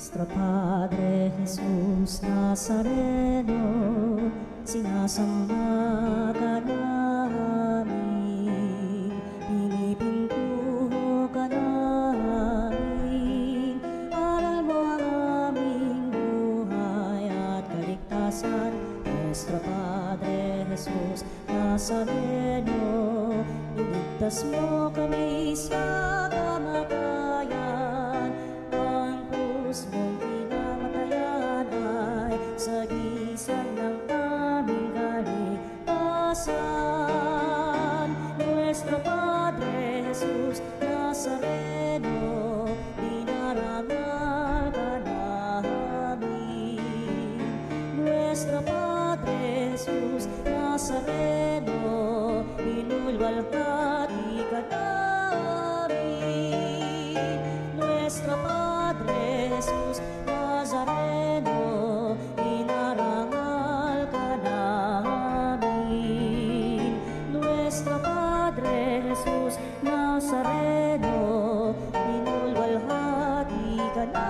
Nuestro Padre Jesús Nazareno, sinasamba ka namin, pinipintuho ka namin, aral mo ang aming buhay at kaligtasan. Nuestro Padre Jesús Nazareno, iligtas mo kami sa kamatayan, ang krus mong pinamatayan ay sagisag ng aming kaligtasan. Nuestro Padre Jesus Nazareno, dinarangal ka namin. Nuestro Padre Jesus Nazareno, inulwalhati ka namin. Nuestro Padre Jesus Nazareno, inarangal ka namin. Nuestro Padre Jesus Nazareno, inulwalhati ka namin.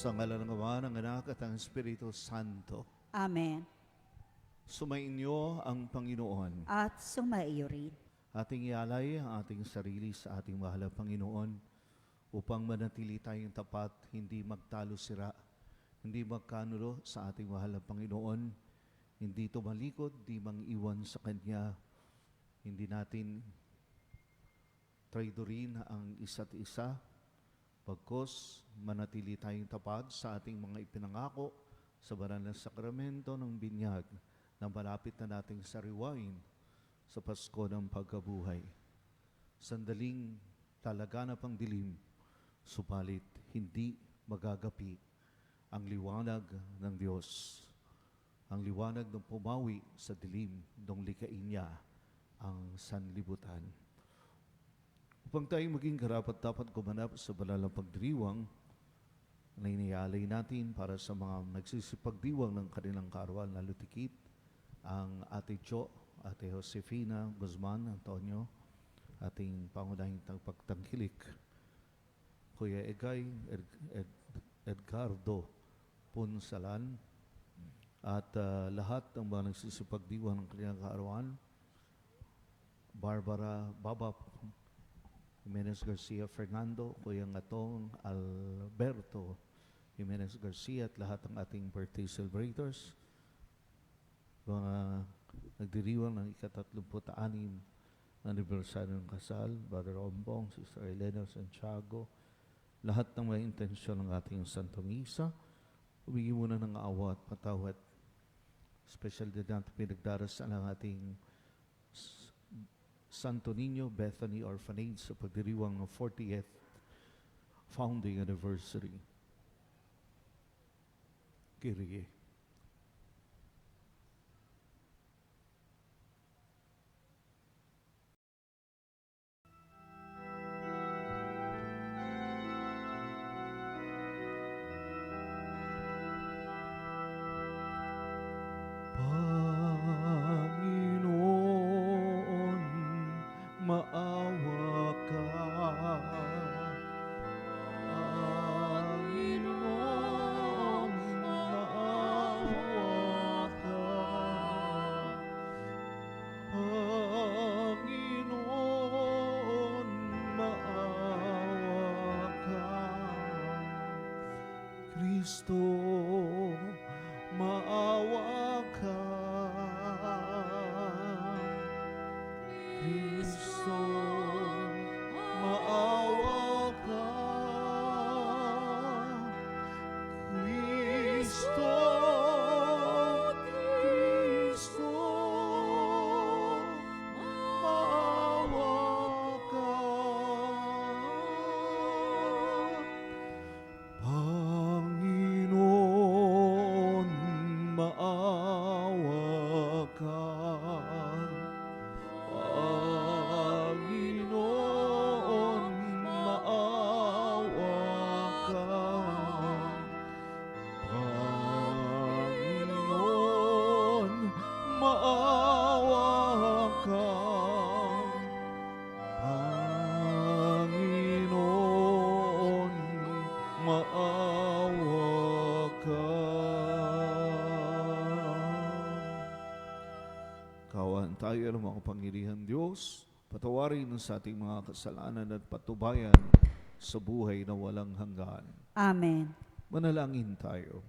Sa ngalan ng Ama, ng Anak at ng Espiritu Santo. Amen. Sumainyo ang Panginoon. At sumaiyo rin. Ating ialay ang ating sarili sa ating mahal na Panginoon upang manatili tayong tapat, hindi magtalo sira, hindi magkanulo sa ating mahal na Panginoon, hindi tumalikod, di mang-iwan sa Kanya, hindi natin traidorin ang isa't isa, pagkos manatili tayong tapat sa ating mga ipinangako sa banal na sakramento ng binyag na malapit na nating sariwain sa Pasko ng Pagkabuhay. Sandaling talaganap ang dilim, subalit hindi magagapi ang liwanag ng Diyos. Ang liwanag ng pumawi sa dilim nung likain niya ang sanlibutan. Upang tayo maging karapat-dapat gumanap sa banal na pagdiriwang na inialay natin para sa mga nagsisipagdiwang ng kanilang kaarawan na lutikit, ang Ate Jo, Ate Josefina Guzman Antonio, ating pangunahing pagtangkilik, Kuya Egay Edgardo Punsalan, at lahat ng mga nagsisipagdiwang ng kanilang kaarawan, Baba Jimenez Garcia Fernando, Kuya Ngatong Alberto Jimenez Garcia, at lahat ng ating birthday celebrators, mga nagdiriwang ng ika-36 na anibersaryo ng kasal, Brother Ombong, Sister Elena Santiago, lahat ng may intensyon ng ating Santong Misa, humingi muna ng awa at patawad. Special din natin pinagdarasal ang ating Santo Niño Bethany Orphanage sa pagdiriwang ng 40th founding anniversary. Kyrie. Panginoon, maawa ka. Panginoon, maawa ka. Panginoon, maawa ka. Kristo, maawa ka. Kristo, maawa ka. Kristo, Kristo, maawa ka. Panginoon, maawa ka. Panginoon, maawa ka. Panginoon, maawa ka. Panginoon, maawa ka. Kawan tayo ng mga kapangyarihan Diyos, patawarin sa ating mga kasalanan at patubayan sa buhay na walang hanggan. Amen. Manalangin tayo.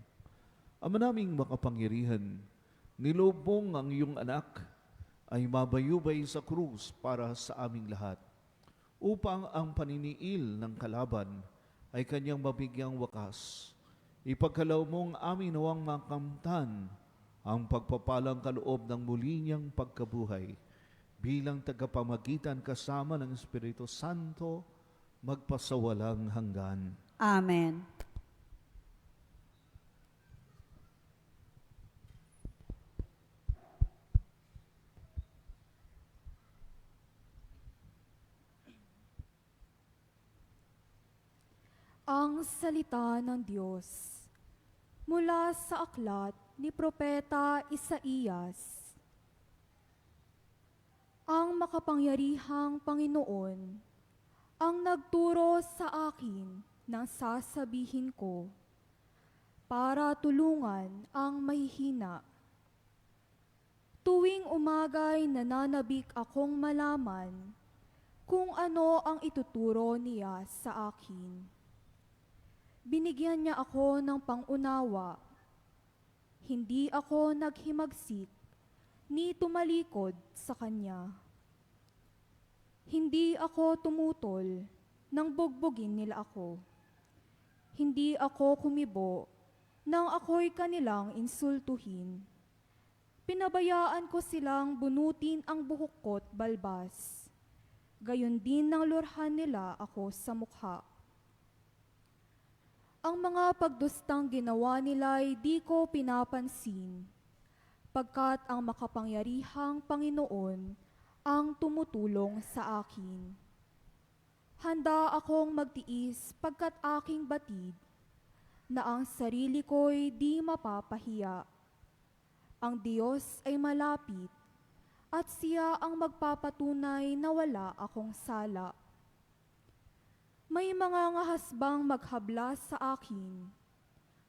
Ama naming makapangyarihan, nilobong ang iyong anak ay mabayubay sa krus para sa aming lahat, upang ang paniniil ng kalaban ay kanyang mabigyang wakas. Ipagkalaw mong amin nawang makamtan ang pagpapalang kaloob ng muli niyang pagkabuhay bilang tagapamagitan kasama ng Espiritu Santo magpasawalang hanggan. Amen. Ang salita ng Diyos mula sa aklat ni Propeta Isaías. Ang makapangyarihang Panginoon ang nagturo sa akin ng sasabihin ko para tulungan ang mahihina. Tuwing umaga'y nananabik akong malaman kung ano ang ituturo niya sa akin. Binigyan niya ako ng pangunawa. Hindi ako naghimagsik ni tumalikod sa kanya. Hindi ako tumutol nang bugbugin nila ako. Hindi ako kumibo nang ako'y kanilang insultuhin. Pinabayaan ko silang bunutin ang buhok ko't balbas. Gayon din nang lurhan nila ako sa mukha. Ang mga pagdustang ginawa nila'y di ko pinapansin, pagkat ang makapangyarihang Panginoon ang tumutulong sa akin. Handa akong magtiis pagkat aking batid, na ang sarili ko'y di mapapahiya. Ang Diyos ay malapit, at siya ang magpapatunay na wala akong sala. May mga ngahasbang maghabla sa akin.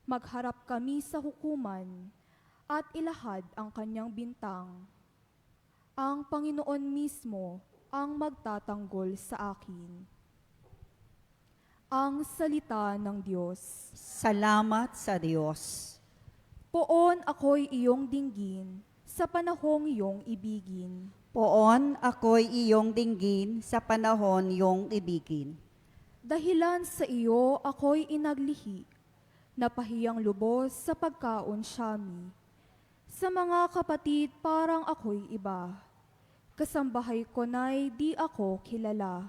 Magharap kami sa hukuman at ilahad ang kanyang bintang. Ang Panginoon mismo ang magtatanggol sa akin. Ang salita ng Diyos. Salamat sa Diyos. Poon ako'y iyong dinggin sa panahong iyong ibigin. Poon ako'y iyong dinggin sa panahon iyong ibigin. Dahilan sa iyo ako'y inaglihi, napahiyang lubos sa pagkaon siyami. Sa mga kapatid parang ako'y iba, kasambahay ko na'y di ako kilala.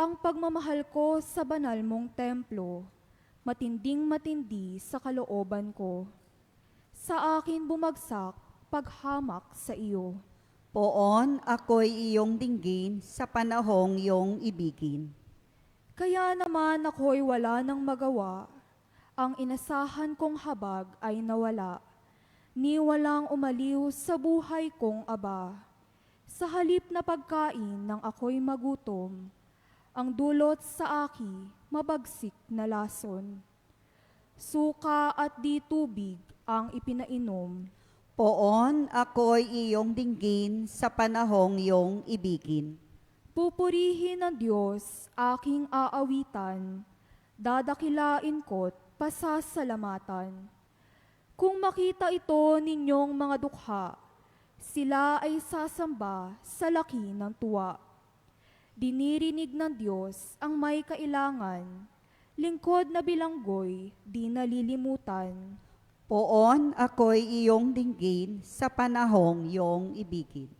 Ang pagmamahal ko sa banal mong templo, matinding matindi sa kalooban ko. Sa akin bumagsak paghamak sa iyo. Poon ako'y iyong dinggin sa panahong iyong ibigin. Kaya naman ako'y wala nang magawa, ang inasahan kong habag ay nawala, ni walang umaliw sa buhay kong aba. Sa halip na pagkain nang ako'y magutom, ang dulot sa aki mabagsik na lason. Suka at di tubig ang ipinainom, Poon ako'y iyong dinggin sa panahong iyong ibigin. pupurihin ng Diyos aking aawitan, dadakilain ko't pasasalamatan. Kung makita ito ninyong mga dukha, sila ay sasamba sa laki ng tuwa. Dinirinig ng Diyos ang may kailangan, lingkod na bilanggoy di nalilimutan. Poon ako'y iyong dinggin sa panahong iyong ibigin.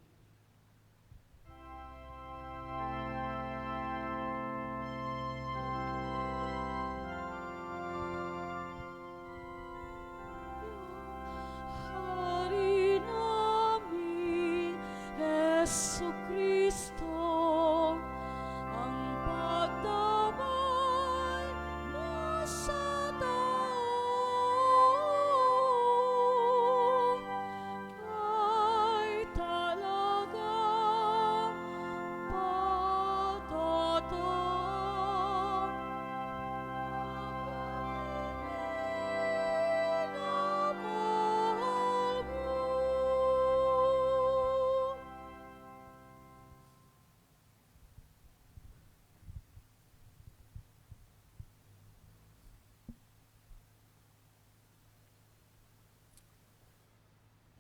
Hari namin, Jesucristo, ang pagdamay mo sa taon ay talagang pagtotoo. Minamahal mo.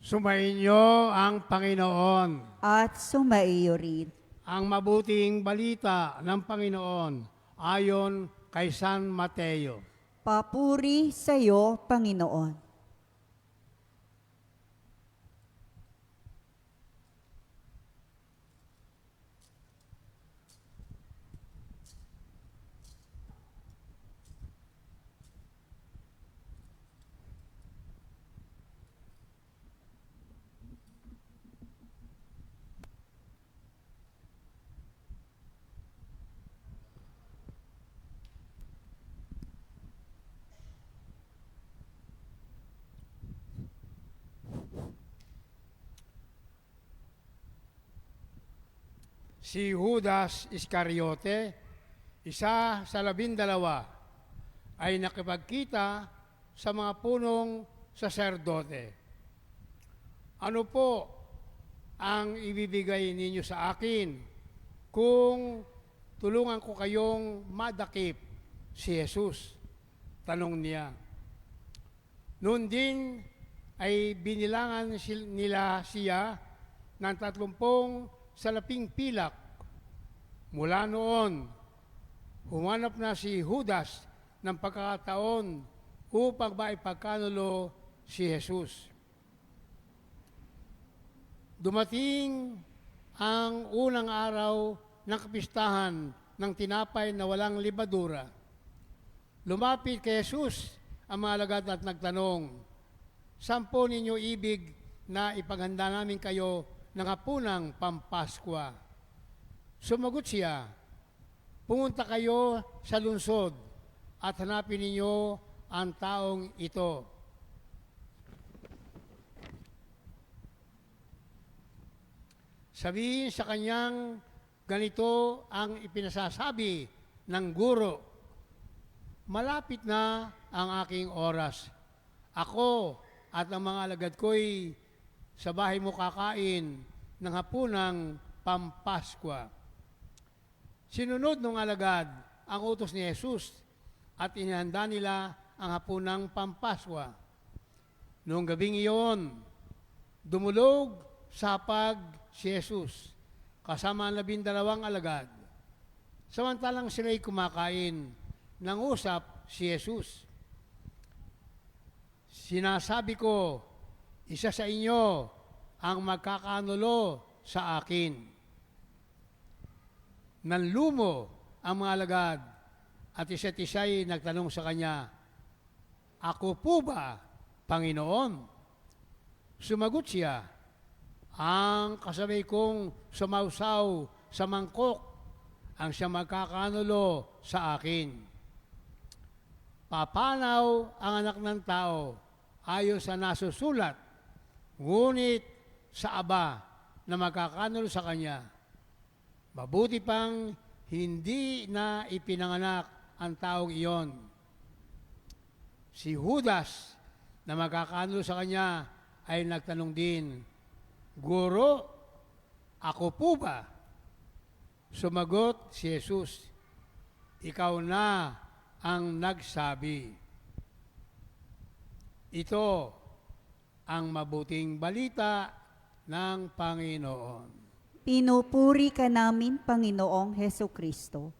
Sumainyo ang Panginoon. At sumaiyo rin. Ang mabuting balita ng Panginoon ayon kay San Mateo. Papuri sa iyo, Panginoon. Si Judas Iscariote, isa sa 12, ay nakipagkita sa mga punong saserdote. Ano po ang ibibigay ninyo sa akin kung tulungan ko kayong madakip si Jesus? Tanong niya. Noon din ay binilangan nila siya ng 30 salaping pilak. Mula noon, humanap na si Judas ng pagkakataon upang maipagkanulo si Jesus. Dumating ang unang araw ng kapistahan ng tinapay na walang libadura. Lumapit kay Jesus ang mga alagad at nagtanong, "Saan po ninyo ibig na ipaghanda namin kayo ng hapunang Pampaskwa?" Sumagot siya, "Pumunta kayo sa lungsod at hanapin ninyo ang taong ito. Sabihin sa kanyang, ganito ang ipinasasabi ng guro, malapit na ang aking oras. Ako at ang mga alagad ko'y sa bahay mo kakain ng hapunang Pampaskwa." Sinunod ng alagad ang utos ni Jesus at inihanda nila ang hapunang Pampaskwa. Noong gabing iyon, Dumulog sa hapag si Jesus, kasama ang 12 alagad. Samantalang sila'y kumakain, nangusap si Jesus. Sinasabi ko, isa sa inyo ang magkakanulo sa akin. Nanlumo ang mga alagad at isa't isa'y nagtanong sa kanya, "Ako po ba, Panginoon?" Sumagot siya, "Ang kasabay kong sumausaw sa mangkok ang siyang magkakanulo sa akin. Papanaw ang anak ng tao ayon sa nasusulat, ngunit sa Aba na magkakanulo sa kanya. Mabuti pang hindi na ipinanganak ang taong iyon." Si Judas na magkakanulo sa kanya ay nagtanong din, "Guro, ako po ba?" Sumagot si Jesus, "Ikaw na ang nagsabi." Ito ang mabuting balita ng Panginoon. Pinupuri ka namin, Panginoong Heso Kristo.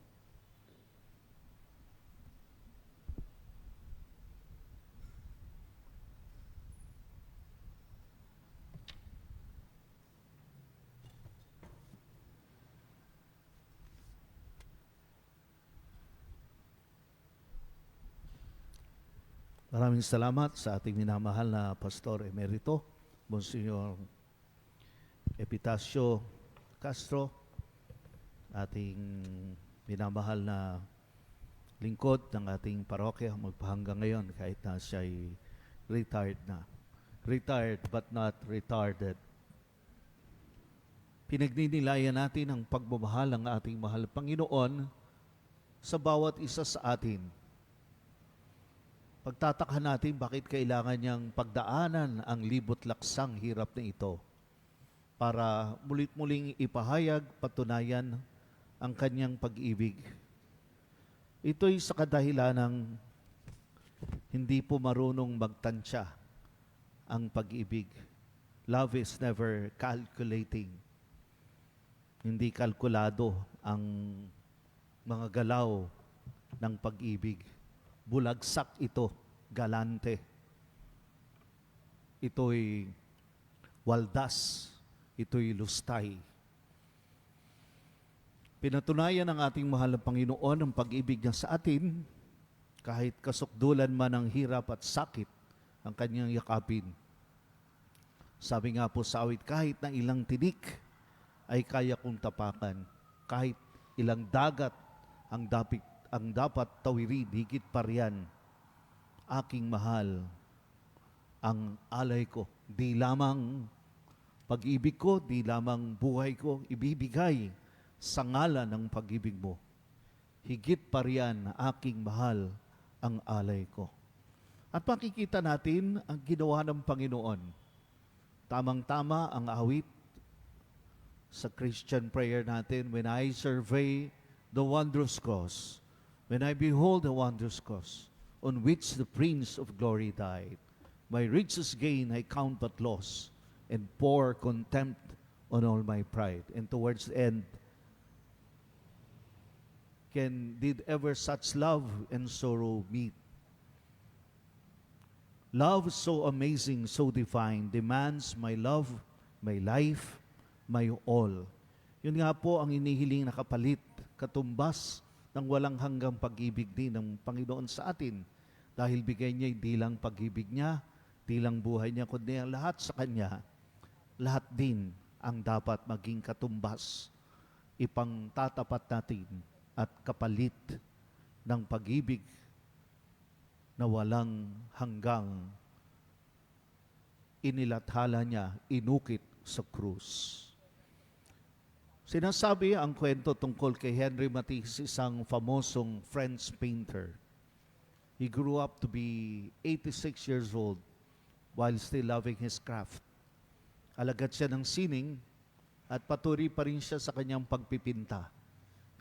Maraming salamat sa ating minamahal na Pastor Emerito, Monsignor Epitasio Castro, ating minamahal na lingkod ng ating parokya magpahanggang ngayon kahit na siya'y retired na. Retired but not retarded. Pinagninilayan natin ang pagmamahal ng ating mahal Panginoon sa bawat isa sa atin. Pagtatakhan natin bakit kailangan niyang pagdaanan ang libot laksang hirap na ito para mulit-muling ipahayag, patunayan ang kanyang pag-ibig. Ito'y sa kadahilan ng hindi po marunong magtansya ang pag-ibig. Love is never calculating. Hindi kalkulado ang mga galaw ng pag-ibig. Bulagsak ito, galante. Ito'y waldas, ito'y lustay. Pinatunayan ng ating mahal na Panginoon ang pag-ibig niya sa atin, kahit kasukdulan man ng hirap at sakit ang kanyang yakapin. Sabi nga po sa awit, kahit na ilang tinik ay kaya kong tapakan, kahit ilang dagat ang dapat tawirin, higit pa riyan, aking mahal, ang alay ko, di lamang pag-ibig ko, di lamang buhay ko, ibibigay sa ngalan ng pag-ibig mo. Higit pa riyan, aking mahal, ang alay ko. At makikita natin ang ginawa ng Panginoon. Tamang-tama ang awit sa Christian prayer natin, when I survey the wondrous cross, when I behold the wondrous cross, on which the Prince of Glory died, my richest gain I count but loss, and pour contempt on all my pride. And towards the end, did ever such love and sorrow meet? Love so amazing, so divine, demands my love, my life, my all. Yun nga po ang inihiling na kapalit, katumbas ng walang hanggang pag-ibig din ng Panginoon sa atin. Dahil bigay niya di lang pag-ibig niya, di lang buhay niya, kundi ang lahat sa Kanya, lahat din ang dapat maging katumbas. Ipang tatapat natin at kapalit ng pag-ibig na walang hanggang inilathala niya, inukit sa krus. Sinasabi ang kwento tungkol kay Henry Matisse, isang famosong French painter. He grew up to be 86 years old while still loving his craft. Alagad siya ng sining at patuloy pa rin siya sa kanyang pagpipinta.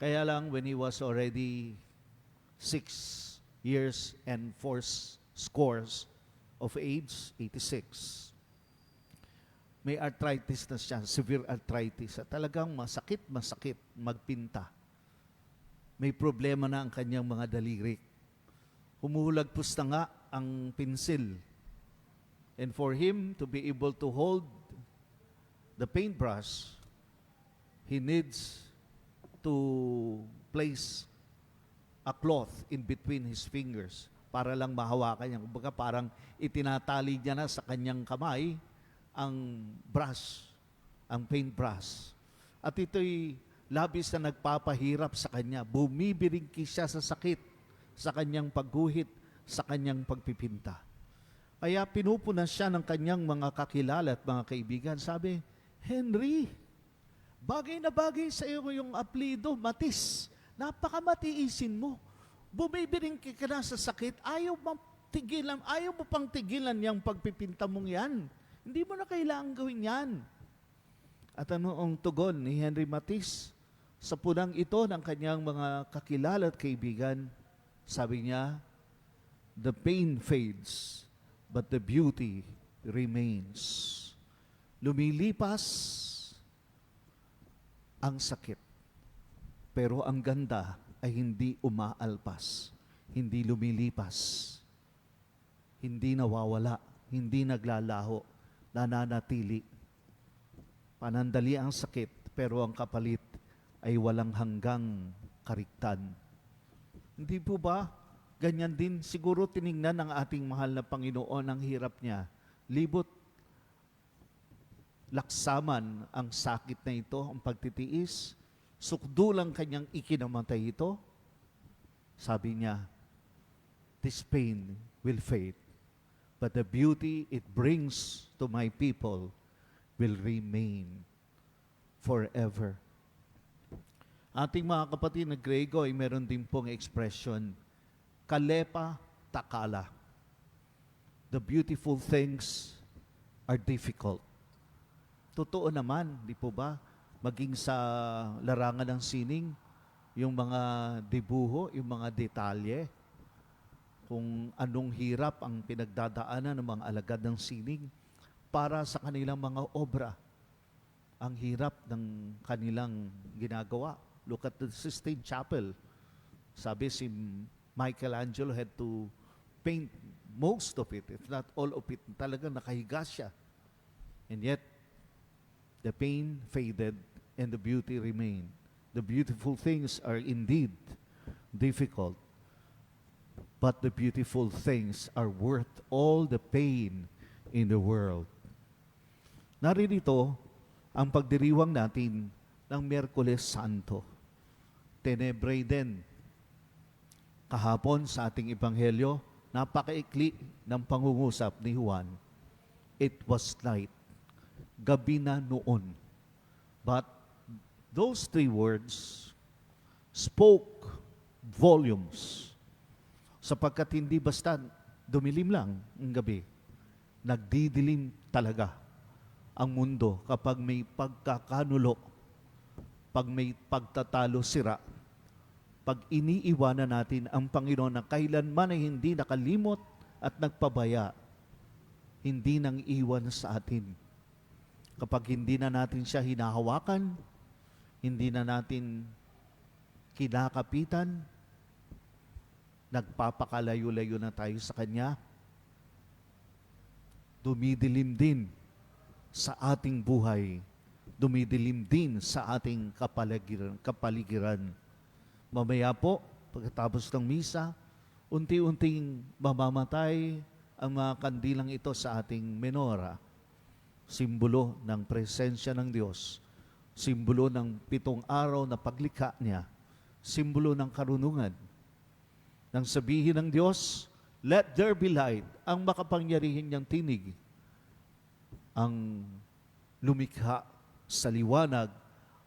Kaya lang when he was already 6 years and 4 scores of age, 86, may arthritis na siya, severe arthritis. At talagang masakit magpinta. May problema na ang kanyang mga daliri. Humuhulagpos na nga ang pensil. And for him to be able to hold the paintbrush, he needs to place a cloth in between his fingers para lang mahawakan niya. Kumbaga parang itinatali niya na sa kanyang kamay ang brush, ang paintbrush. At ito'y labis na nagpapahirap sa kanya. Bumibiringki siya sa sakit, sa kanyang pagguhit, sa kanyang pagpipinta. Kaya pinupunan siya ng kanyang mga kakilala at mga kaibigan. Sabi, Henry, bagay na bagay sa iyo yung aplido, Matis. Napakamatiisin mo. Bumibiringki ka na sa sakit, ayaw mo pang tigilan yung pagpipinta mong yan. Hindi mo na kailangan gawin yan. At ano ang tugon ni Henry Matis? Sa punang ito ng kanyang mga kakilala at kaibigan, sabi niya, the pain fades, but the beauty remains. Lumilipas ang sakit, pero ang ganda ay hindi umaalpas, hindi lumilipas, hindi nawawala, hindi naglalaho, nananatili. Panandali ang sakit, pero ang kapalit ay walang hanggang kariktan. Hindi po ba? Ganyan din siguro tiningnan ng ating mahal na Panginoon ang hirap niya. Libot, laksaman ang sakit na ito, ang pagtitiis. Sukdulang kanyang ikinamatay ito. Sabi niya, this pain will fade, but the beauty it brings to my people will remain forever. Ating mga kapatid na Grego ay meron din pong expression, kalepa takala. The beautiful things are difficult. Totoo naman, di po ba? Maging sa larangan ng sining, yung mga dibuho, yung mga detalye, kung anong hirap ang pinagdadaanan ng mga alagad ng sining para sa kanilang mga obra. Ang hirap ng kanilang ginagawa. Look at the Sistine Chapel. Sabi si Michelangelo had to paint most of it, if not all of it. Talagang nakahiga siya. And yet, the pain faded and the beauty remained. The beautiful things are indeed difficult, but the beautiful things are worth all the pain in the world. Naririto ang pagdiriwang natin ng Miyerkules Santo. Tenebrae din. Kahapon sa ating Ebanghelyo, napakaikli ng pangungusap ni Juan. It was night. Gabi na noon. But those three words spoke volumes. Sapagkat hindi basta dumilim lang ang gabi. Nagdidilim talaga ang mundo kapag may pagkakanulo, pag may pagtatalo sira, pag iniiwanan natin ang Panginoon na kailanman ay hindi nakalimot at nagpabaya, hindi nang iwan sa atin. Kapag hindi na natin siya hinahawakan, hindi na natin kinakapitan, nagpapakalayo-layo na tayo sa Kanya, dumidilim din sa ating buhay, dumidilim din sa ating kapaligiran. Mamaya po, pagkatapos ng misa, unti-unting mamamatay ang mga kandilang ito sa ating menora. Simbolo ng presensya ng Diyos, simbolo ng 7 araw na paglikha niya, simbolo ng karunungan. Nang sabihin ng Diyos, let there be light, ang makapangyarihan niyang tinig, ang lumikha sa liwanag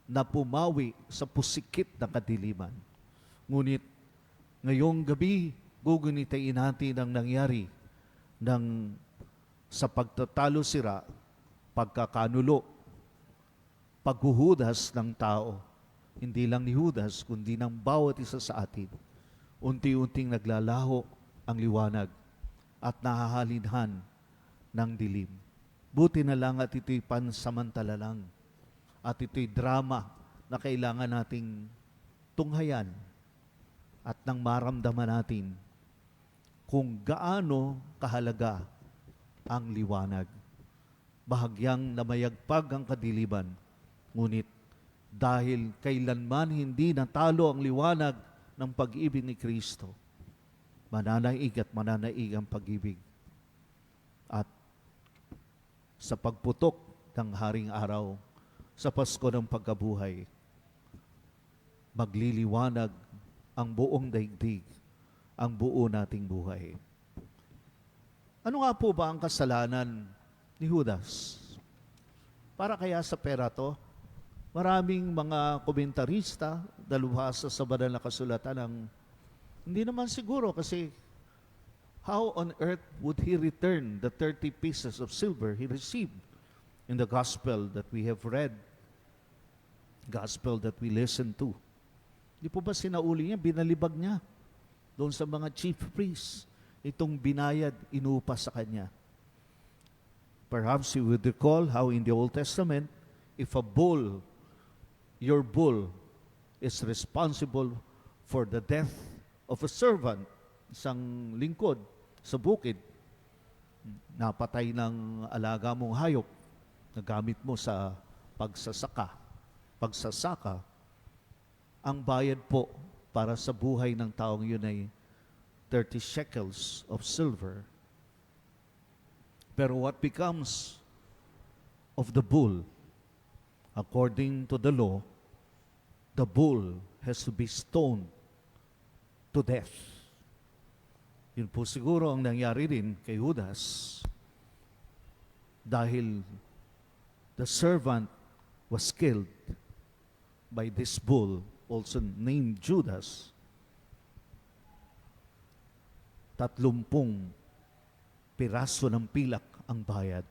na pumawi sa pusikit ng kadiliman. Ngunit ngayong gabi, gugunitain natin ang nangyari sa pagtatalo sira, pagkakanulo, paghuhudas ng tao, hindi lang ni Judas, kundi ng bawat isa sa atin. Unti-unting naglalaho ang liwanag at nahahalinhan ng dilim. Buti na lang at ito'y pansamantala lang. At ito'y drama na kailangan nating tunghayan at nang maramdaman natin kung gaano kahalaga ang liwanag. Bahagyang namayagpag ang kadiliman, ngunit dahil kailanman hindi natalo ang liwanag ng pag-ibig ni Kristo, mananaig at mananaig ang pag-ibig. At sa pagputok ng haring araw, sa Pasko ng pagkabuhay, magliliwanag ang buong daigdig, ang buo nating buhay. Ano nga po ba ang kasalanan ni Judas? Para kaya sa pera to? Maraming mga komentarista, dalubhasa sa banal na kasulatan ng hindi naman siguro kasi how on earth would he return the 30 pieces of silver he received in the gospel that we have read, gospel that we listened to? Di po ba sinauli niya, binalibag niya doon sa mga chief priests, itong binayad, inupa sa kanya. Perhaps you would recall how in the Old Testament, if a bull, your bull, is responsible for the death of a servant, isang lingkod sa bukid, napatay ng alaga mong hayop, na gamit mo sa pagsasaka, ang bayad po para sa buhay ng taong yun ay 30 shekels of silver. Pero what becomes of the bull? According to the law, the bull has to be stoned to death. Yun po siguro ang nangyari rin kay Judas dahil the servant was killed by this bull, also named Judas. 30 piraso ng pilak ang bayad.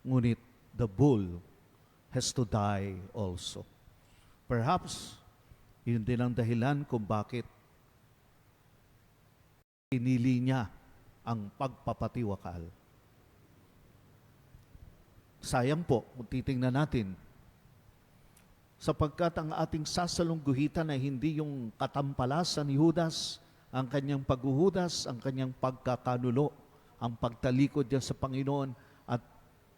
Ngunit the bull has to die also. Perhaps, yun din ang dahilan kung bakit pinili niya ang pagpapatiwakal. Sayang po, kung titingnan natin, sapagkat ang ating sasalungguhitan ay hindi yung katampalasan ni Judas, ang kanyang paghuhudas, ang kanyang pagkakanulo, ang pagtalikod niya sa Panginoon, at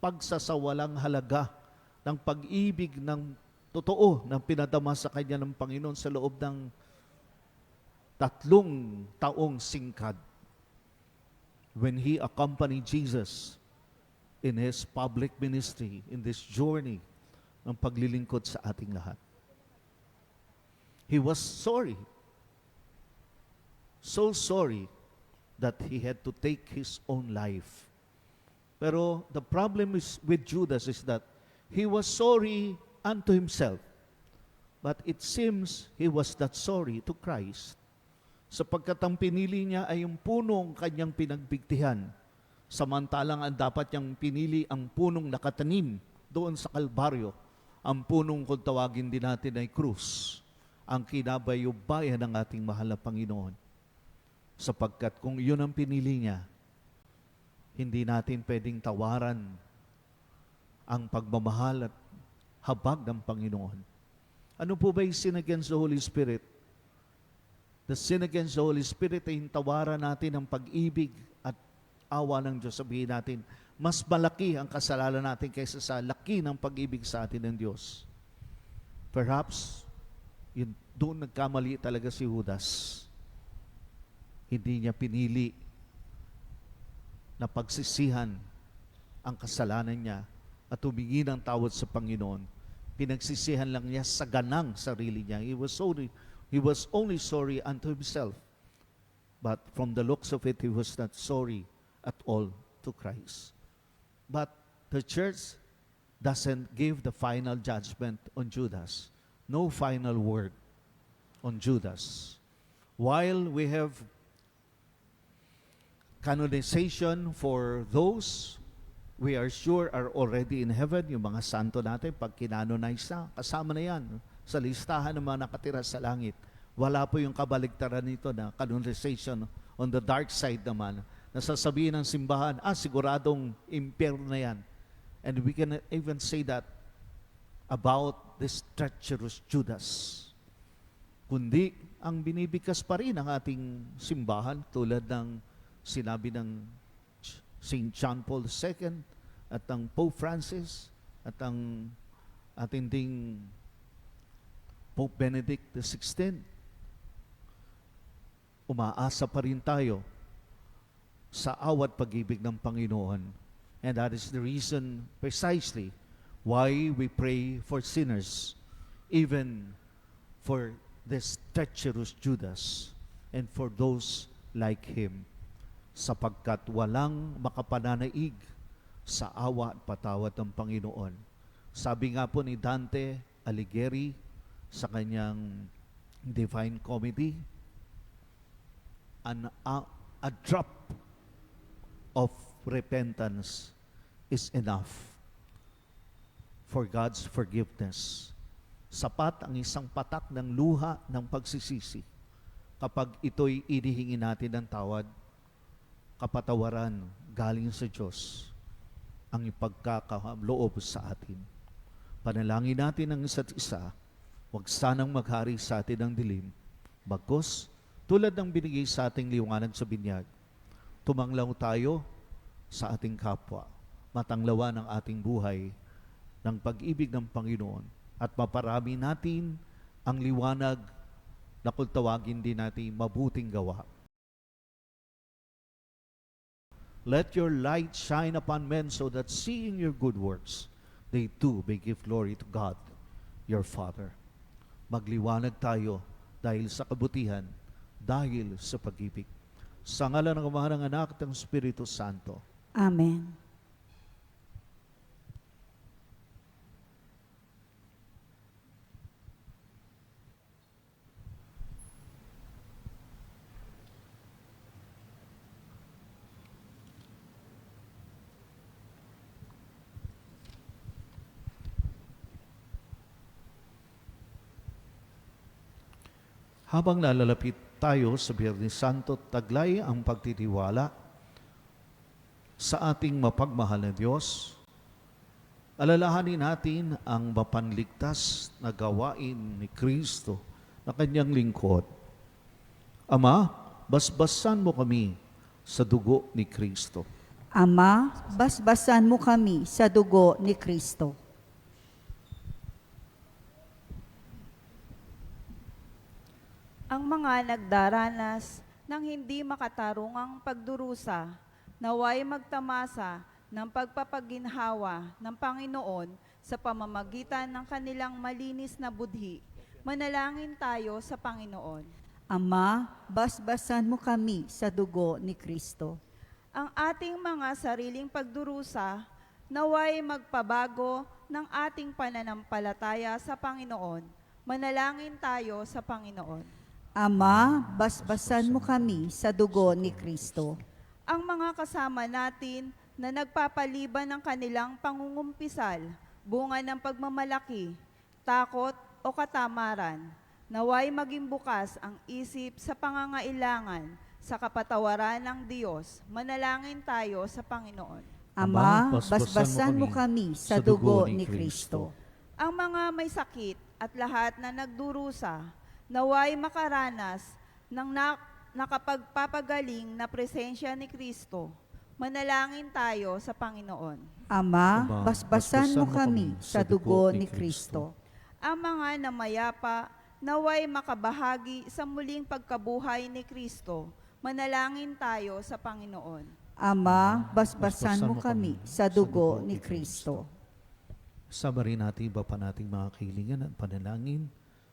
pagsasawalang halaga ng pag-ibig ng totoo na pinadama sa kanya ng Panginoon sa loob ng 3 taong singkad when he accompanied Jesus in his public ministry, in this journey ng paglilingkod sa ating lahat. He was sorry, so sorry that he had to take his own life. Pero the problem is with Judas is that he was sorry unto himself, but it seems he was not sorry to Christ. Sapagkat ang pinili niya ay yung punong kanyang pinagbigtihan, samantalang ang dapat niyang pinili ang punong nakatanim doon sa Kalbaryo, ang punong kung tawagin din natin ay krus, ang kinabayubayan ng ating mahal na Panginoon. Sapagkat kung yun ang pinili niya, hindi natin pwedeng tawaran ang pagmamahal at habag ng Panginoon. Ano po ba yung sin against the Holy Spirit? The sin against the Holy Spirit ay tawaran natin ang pag-ibig at awa ng Diyos. Sabihin natin, mas malaki ang kasalanan natin kaysa sa laki ng pag-ibig sa atin ng Diyos. Perhaps, yun, doon nagkamali talaga si Judas. Hindi niya pinili na pagsisihan ang kasalanan niya at humingi ng tawad sa Panginoon. Pinagsisihan lang niya sa ganang sarili niya. He was only sorry unto himself. But from the looks of it, he was not sorry at all to Christ. But the church doesn't give the final judgment on Judas. No final word on Judas. While we have canonization for those we are sure are already in heaven, yung mga santo natin, pag kinanonize na, kasama na yan sa listahan ng mga nakatira sa langit. Wala po yung kabaligtaran nito na canonization on the dark side naman, na sasabihin ng simbahan, siguradong impyerno na yan. And we can even say that about this treacherous Judas. Kundi ang binibigkas pa rin ang ating simbahan tulad ng sinabi ng St. John Paul II at ang Pope Francis at ang ating ding Pope Benedict XVI. Umaasa pa rin tayo sa awat pag-ibig ng Panginoon. And that is the reason precisely why we pray for sinners, even for this treacherous Judas and for those like him, sapagkat walang makapananaig sa awa at patawad ng Panginoon. Sabi nga po ni Dante Alighieri sa kanyang Divine Comedy, a drop of repentance is enough for God's forgiveness. Sapat ang isang patak ng luha ng pagsisisi kapag ito'y inihingi natin ng tawad, kapatawaran galing sa Diyos ang ipagkakaloob sa atin. Panalangin natin ang isa't isa, huwag sanang maghari sa atin ang dilim, bagkus tulad ng binigay sa ating liwanag sa binyag, tumanglaw tayo sa ating kapwa, matanglawan ang ating buhay ng pag-ibig ng Panginoon at maparami natin ang liwanag na kung tawagin din natin mabuting gawa. Let your light shine upon men so that seeing your good works, they too may give glory to God, your Father. Magliwanag tayo dahil sa kabutihan, dahil sa pag-ibig. Sa ngalan ng Ama, ng Anak, at ng Espiritu Santo. Amen. Habang nalalapit tayo sa Biyernes Santo, taglay ang pagtitiwala sa ating mapagmahal na Diyos. Alalahanin natin ang mapanligtas na gawain ni Kristo na kanyang lingkod. Ama, basbasan mo kami sa dugo ni Kristo. Ama, basbasan mo kami sa dugo ni Kristo. Ang mga nagdaranas ng hindi makatarungang pagdurusa, naway magtamasa ng pagpapaginhawa ng Panginoon sa pamamagitan ng kanilang malinis na budhi. Manalangin tayo sa Panginoon. Ama, basbasan mo kami sa dugo ni Kristo. Ang ating mga sariling pagdurusa, naway magpabago ng ating pananampalataya sa Panginoon. Manalangin tayo sa Panginoon. Ama, basbasan mo kami sa dugo ni Kristo. Ang mga kasama natin na nagpapaliban ng kanilang pangungumpisal, bunga ng pagmamalaki, takot o katamaran, naway maging bukas ang isip sa pangangailangan sa kapatawaran ng Diyos. Manalangin tayo sa Panginoon. Ama, basbasan mo kami sa dugo ni Kristo. Ang mga may sakit at lahat na nagdurusa, naway makaranas ng nakapagpapagaling na presensya ni Kristo. Manalangin tayo sa Panginoon. Ama, basbasan mo kami sa dugo ni Kristo. Ang mga namayapa, naway makabahagi sa muling pagkabuhay ni Kristo. Manalangin tayo sa Panginoon. Ama, basbasan mo kami sa dugo ni Kristo. Sama rin natin iba pa nating mga kahilingan at panalangin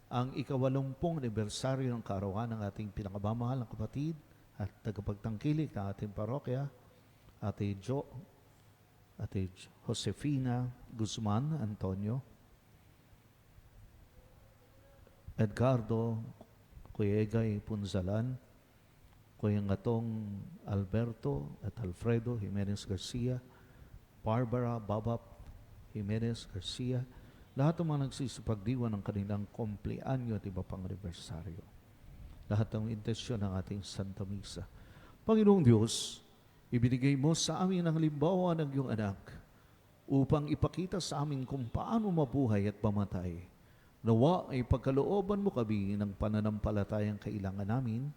ang ika-80 anibersaryo ng kaarawan ng ating pinakamamahal na kapatid at tagapagtangkilik ng ating parokya, Ate Josefina Guzman Antonio, Edgardo Kuya Egay Punzalan, Kuya Ngatong Alberto at Alfredo Jimenez Garcia, Barbara Babap Jimenez Garcia, lahat ng mga nagsisipagdiwa ng kanilang kumpleanyo at iba pang anibersaryo. Lahat ng intensyon ng ating Santa Misa. Panginoong Diyos, ibinigay mo sa amin ang halimbawa ng iyong anak. upang ipakita sa amin kung paano mabuhay at mamatay. Nawa ay pagkalooban mo kami ng pananampalatayang kailangan namin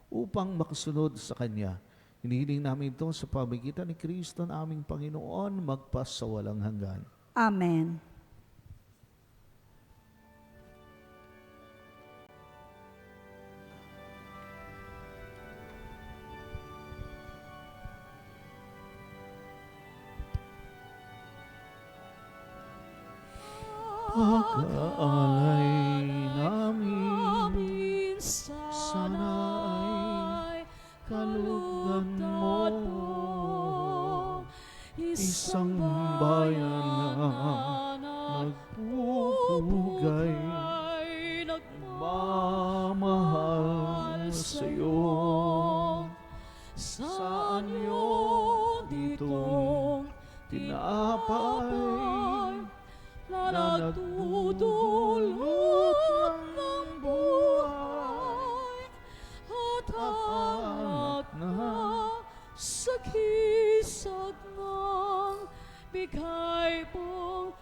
upang makasunod sa Kanya. Hinihiling namin ito sa pamagitan ni Kristo na aming Panginoon magpasawalang hanggan. Amen. Pag-aalay namin, Amin sana ay kalugdan kalugdan mo. mo. Isang bayan na nagpupugay, mamahal sa'yo. Saan yun ditong tinapay na nagdudulot ng buhay at anak na sa kisag ng bigay mong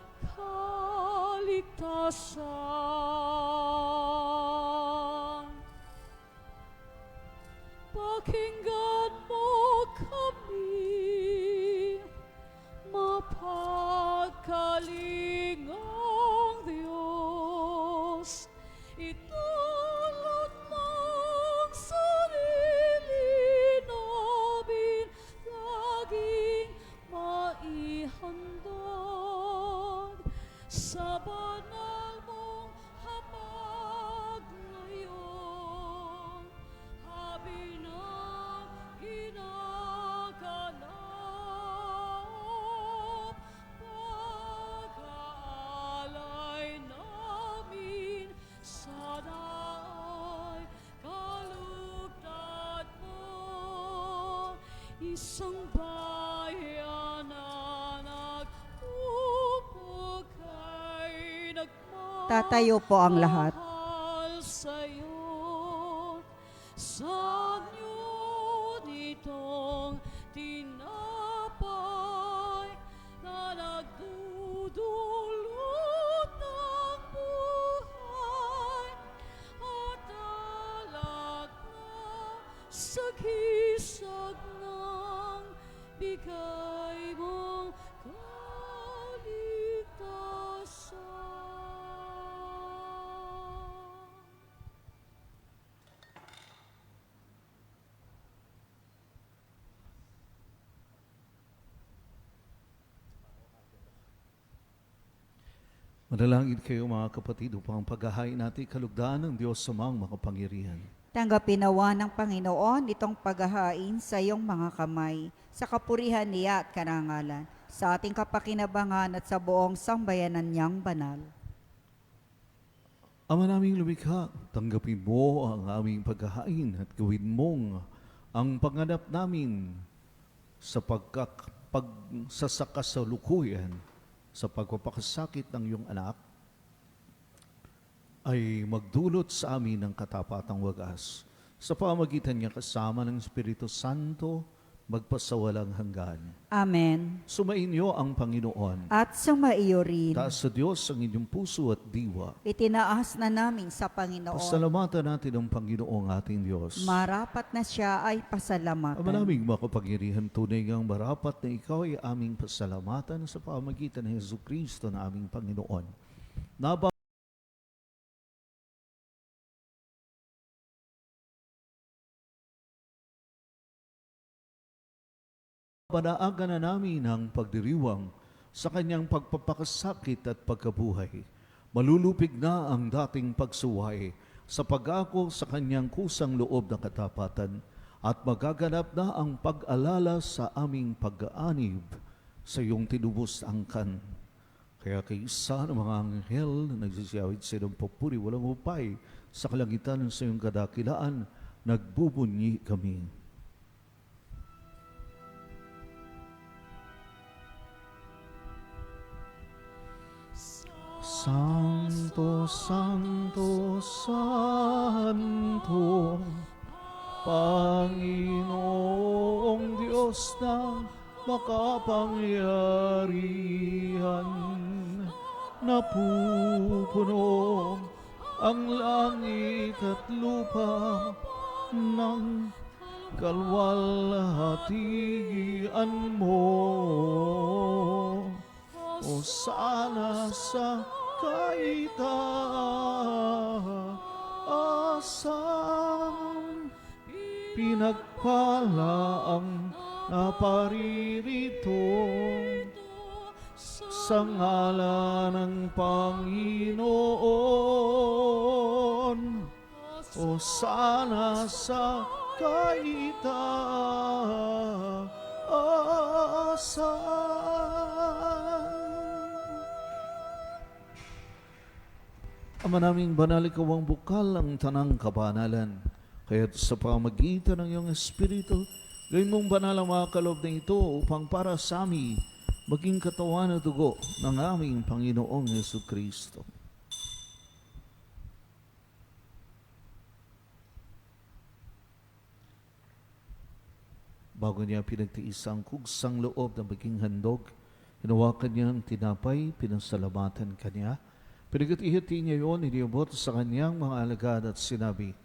kaligtasan. Pakinggan mo kami, mapagkalingang Diyos. Itulot mong sarili namin laging maihandog sa banal mong habag ngayon. Habi na ginaganap, pag-aalay namin sana ay kalugdan mo. Isang bayan na nagpupugay, Tatayo po ang lahat. nagmamahal sa'yo. Saan yun itong tinapay na nagdudulot ng buhay at alak na sa kisag ng bigay mong kaligtasan. Manalangin kayo mga kapatid upang paghahain natin kalugdan ng Diyos sa mga makapangyarihan. Tanggapin nawa ng Panginoon itong paghahain sa iyong mga kamay, sa kapurihan niya at karangalan, sa ating kapakinabangan at sa buong sambayanan niyang banal. Ama naming lumikha, tanggapin mo ang aming paghahain at gawin mong ang panganap namin sa pagsasakasalukuyan sa pagpapakasakit ng iyong anak ay magdulot sa amin ng katapatang wagas. Sa pamagitan niya kasama ng Espiritu Santo, magpasawalang hanggan. Amen. Sumainyo ang Panginoon. At sumaiyo rin, Taas sa Diyos ang inyong puso at diwa. itinaas na namin sa Panginoon. Pasalamatan natin ang Panginoong ating Diyos. Marapat na siya ay pasalamatan. Ama naming makapangyarihan, tunay ngang marapat na ikaw ay aming pasalamatan sa pamagitan ng Jesucristo na aming Panginoon. Panaaga na namin ang pagdiriwang sa kanyang pagpapakasakit at pagkabuhay. Malulupig na ang dating pagsuway sa pag-ako sa kanyang kusang loob ng katapatan at magaganap na ang pag-alala sa aming pag-aanib sa iyong tinubos angkan. Kaya kay isa ng mga anghel na nagsisiyawid sa iyong papuri walang upay sa kalangitan sa iyong kadakilaan, nagbubunyi kami. Santo, Santo, Santo, Panginoong Diyos ng makapangyarihan, napupuno ang langit at lupa ng kalwalhatian mo. O sana sa kaitaasan, pinagpala ang naparirito sa ngalan ng Panginoon. O sana sa kaitaasan. Ama naming banal, ikaw ang bukal ang tanang kabanalan. Kaya't sa pamagitan ng iyong Espiritu, gawin mong banal ang mga kaloob na ito upang para sa amin maging katawan at dugo ng aming Panginoong Jesucristo. Bago niya pinagtiis ang kugsang loob na maging handog, hinawakan niya ang tinapay, pinasalamatan kanya. Pinagati-hati niya yun, iniabot sa kanyang mga alagad at sinabi,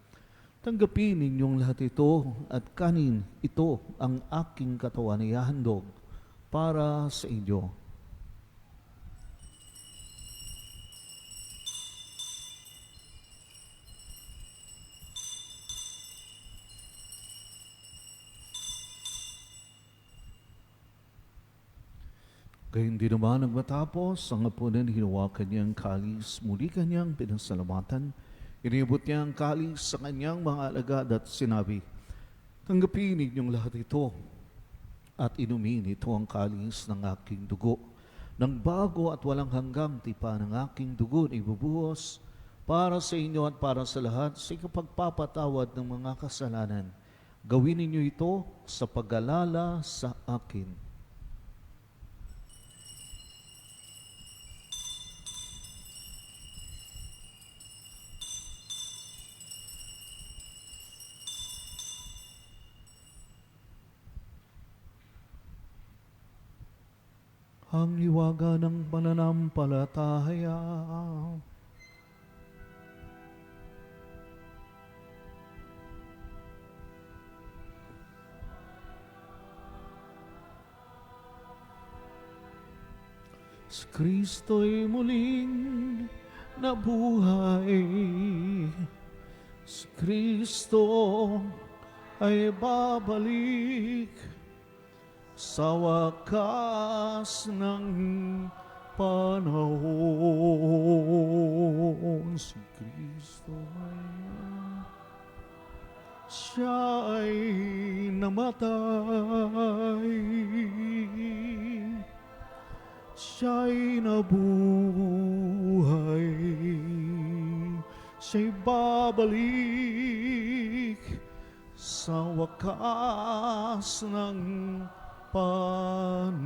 tanggapin ninyong lahat ito at kanin ito ang aking katawan na ihahandog para sa inyo. Gayun din naman ang matapos, ang hapunan hinawakan niyang kalis, muli kanyang pinasalamatan. Inibot niya ang kalis sa kanyang mga alagad at sinabi, tanggapin ninyong lahat ito at inumin ito ang kalis ng aking dugo, ng bago at walang hanggang tipa ng aking dugo na ibubuhos para sa inyo at para sa lahat sa ikapagpapatawad ng mga kasalanan. Gawin ninyo ito sa pag-alala sa akin. Ang hiwaga ng pananampalataya. Si Kristo'y muling nabuhay. Si Kristo ay babalik sa wakas ng panahon. Si Kristo siya ay namatay, siya'y nabuhay, siya'y babalik sa wakas ng panahon.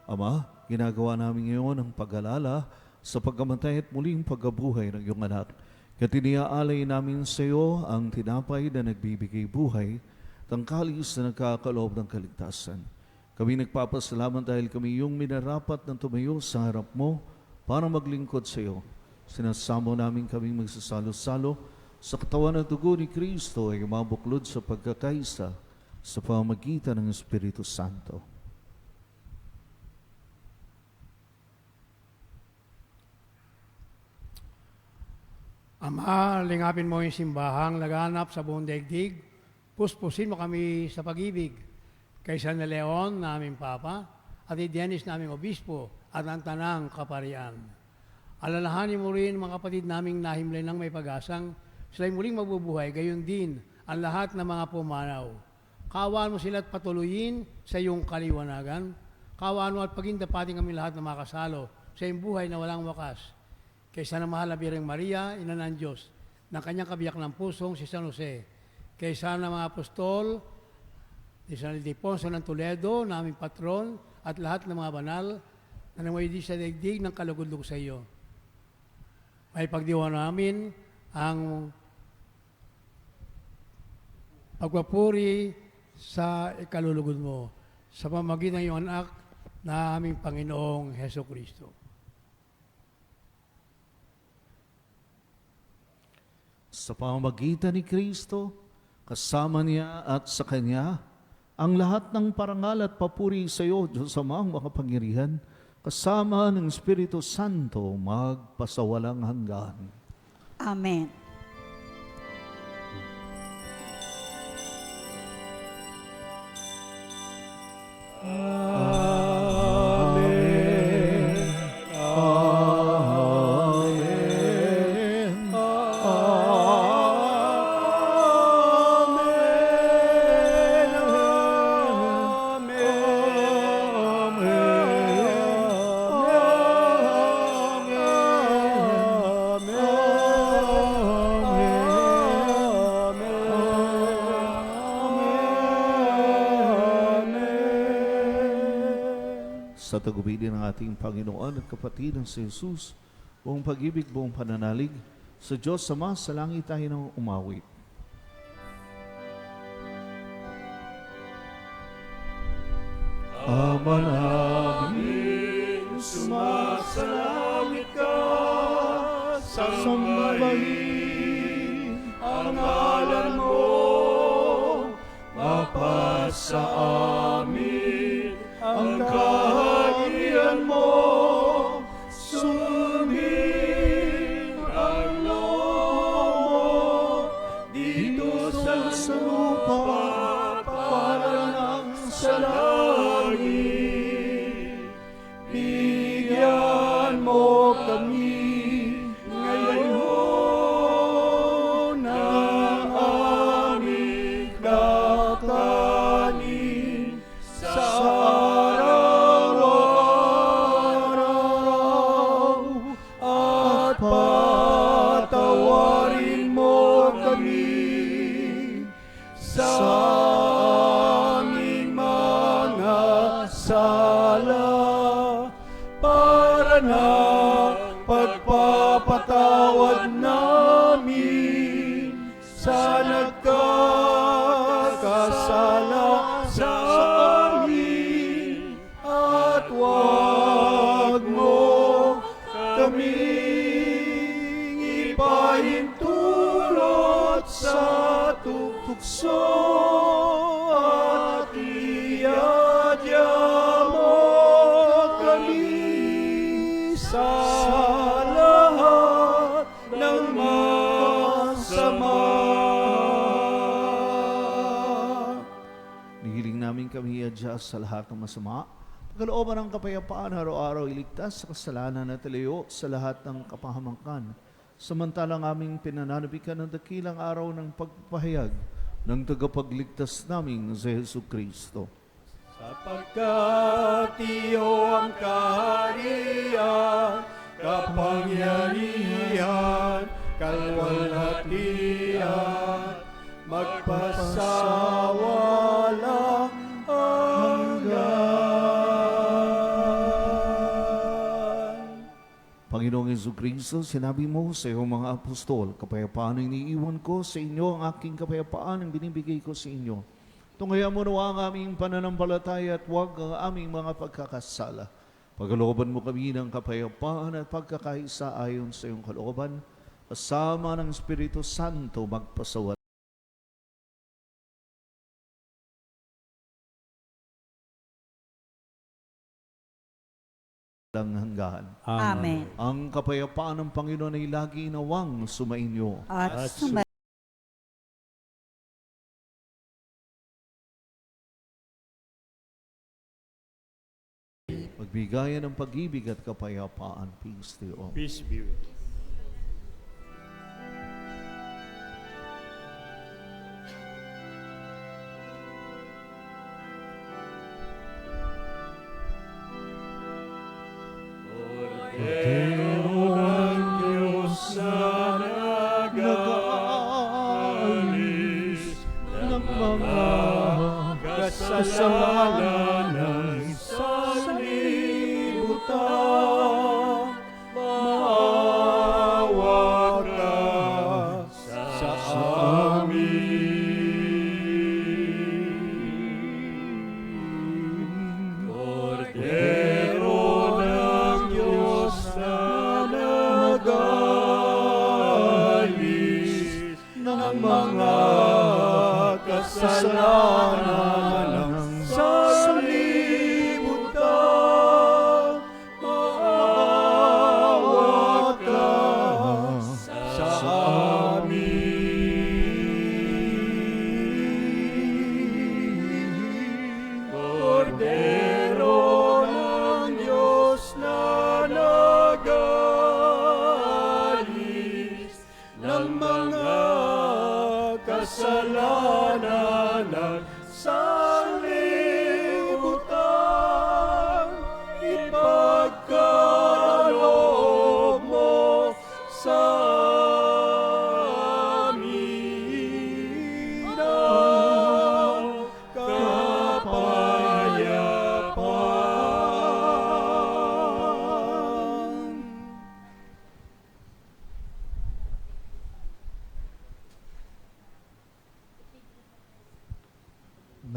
Ama, ginagawa namin ngayon ang pag-alala sa pagkamatay at muling pagkabuhay ng iyong anak. Kaya tiniaalay namin sa iyo ang tinapay na nagbibigay buhay at ang kalis na nagkakaloob ng kaligtasan. Kami nagpapasalamat dahil kami yung minarapat na tumayo sa harap mo para maglingkod sa iyo. Sinasamo namin kaming magsasalo-salo sa katawan at dugo ni Kristo ay mabuklod sa pagkakaisa sa pamamagitan ng Espiritu Santo. Ama, lingapin mo yung simbahang laganap sa buong daigdig. Puspusin mo kami sa pag-ibig. Kay San Leon, naming Papa, at ni Dennis, naming Obispo, at ang Tanang Kaparian. Alalahanin mo rin mga kapatid naming nahimlay ng may pag-asang sila'y muling magbubuhay, gayon din ang lahat ng mga pumanaw. Kaawaan mo sila at patuloyin sa iyong kaliwanagan. Kaawaan mo at pagindapating kami lahat ng mga kasalo sa iyong buhay na walang wakas. Kaysa na mahal na Birheng Maria, Ina ng Diyos, ng kanyang kabiyak ng pusong si San Jose. Kaysa na mga apostol, ni San Ildefonso ng Toledo, naming patron, at lahat ng mga banal na nangyayari sa daigdig ng kalugod-lug sa iyo. May pagdiwang namin ang pagpapuri sa ikalulugod mo sa pamamagitan ng iyong anak na aming Panginoong Heso Kristo. Sa pamamagitan ni Kristo, kasama niya at sa Kanya, ang lahat ng parangal at papuri sa iyo, Diyos Amang makapangyarihan, kasama ng Espiritu Santo, magpasawalang hanggan. Amen. Sa tagubilin ng ating Panginoon at kapatid ng si Jesus, buong pag-ibig, buong pananalig, sa Diyos Ama, sa langit tayo nang umawit. Ama namin, sumasalangit ka, sambahin ang ngalan mo, mapasa amin ang kaharian mo, sumir ang loob mo, dito sa lupa, para ng sa langit. Bigyan mo kami ngayon na aming kakanin sa araw-araw, at patawarin mo kami sa aming mga sala, para na pagpapatawad namin sa nagkakasala sa amin, at huwag mo kaming ipahintulot sa tukso, at iadya mo kami sa lahat ng masama. Nihiling namin kami iadya sa lahat ng masama, pagkalooban ng kapayapaan araw-araw, iligtas sa kasalanan at ilayo sa lahat ng kapahamakan. Samantalang aming pinananabikan ng dakilang araw ng pagpapahayag ng tagapagligtas naming si Jesu Kristo. Sapagkat iyo ang kaharian, kapangyarihan, kalwalhatian, magpasawalang hanggan. Panginoong Jesucristo, sinabi mo sa iyong mga apostol, kapayapaan ang iniiwan ko sa inyo, ang aking kapayapaan ang binibigay ko sa inyo. Tungayan mo nawa ang aming pananampalataya at huwag ang aming mga pagkakasala. Pagkalooban mo kami ng kapayapaan at pagkakaisa ayon sa iyong kalooban, kasama ng Espiritu Santo magpasawalang hanggan. Amen. Ang kapayapaan ng Panginoon ay lagi nawang sumainyo. At Magbigayan ng pag-ibig at kapayapaan. Peace to all. Peace be with you. Cordero ng Diyos na nag-aalis ng mga kasalanan ng sanlibutan, maawa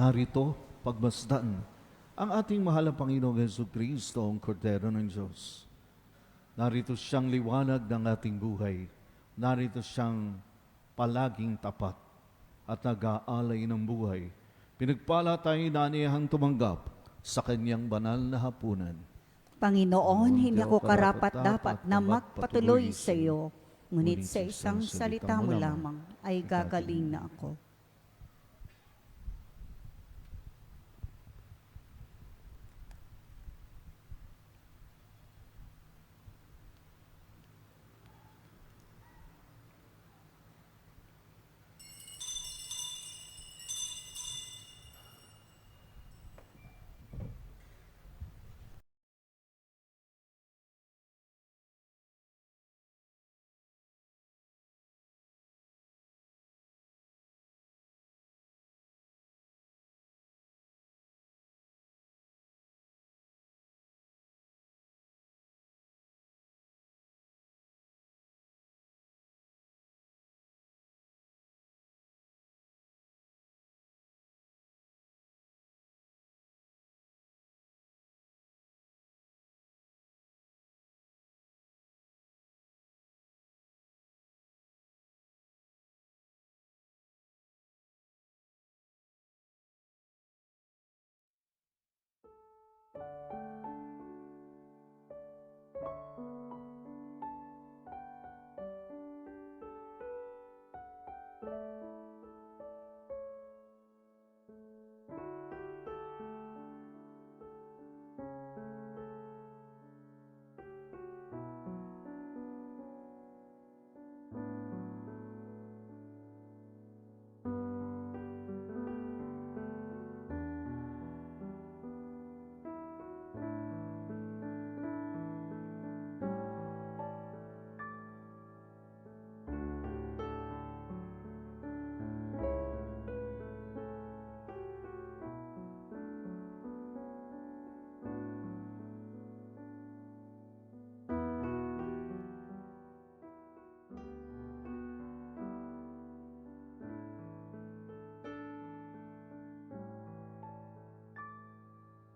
narito pagmasdan ang ating mahal na Panginoong Jesucristo, ang Kordero ng Diyos. Narito siyang liwanag ng ating buhay. Narito siyang palaging tapat at nag-aalay ng buhay. Pinagpala tayo na aniyahang tumanggap sa kanyang banal na hapunan. Panginoon, hindi ako karapat-dapat na magpatuloy sa iyo. Ngunit sa isang salita mo lamang ay gagaling na ako.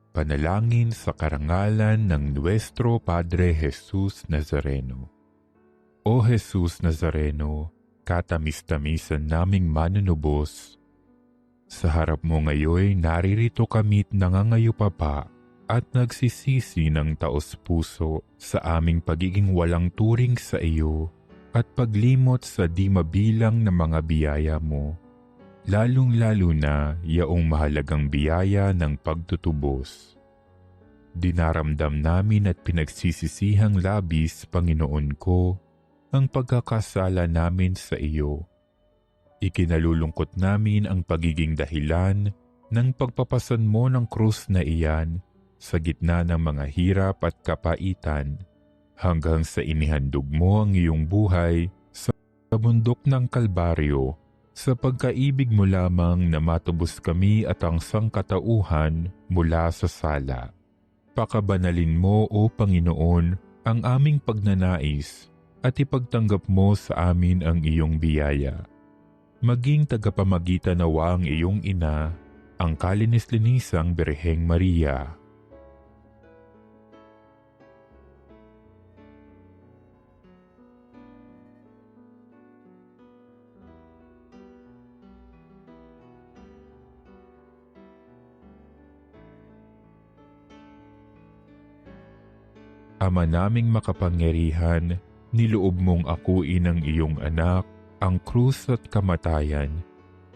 Panalangin sa karangalan ng Nuestro Padre Jesus Nazareno. O Jesus Nazareno, katamis-tamisan naming manunubos, sa harap mo ngayon naririto kami't nangangayupapa at nagsisisi ng taos-puso sa aming pagiging walang turing sa iyo at paglimot sa di mabilang na mga biyaya mo, lalong-lalo na yaong mahalagang biyaya ng pagtutubos. Dinaramdam namin at pinagsisisihang labis, Panginoon ko, ang pagkakasala namin sa iyo. Ikinalulungkot namin ang pagiging dahilan ng pagpapasan mo ng krus na iyan sa gitna ng mga hirap at kapaitan, hanggang sa inihandog mo ang iyong buhay sa bundok ng Kalbaryo, sa pagkaibig mo lamang na matubos kami at ang sangkatauhan mula sa sala. Pakabanalin mo, O Panginoon, ang aming pagnanais at ipagtanggap mo sa amin ang iyong biyaya. Maging tagapamagitan nawa ang iyong ina, ang kalinis-linisang Birheng Maria. Ama naming makapangyarihan, niloob mong akuin ang iyong anak, ang krus at kamatayan,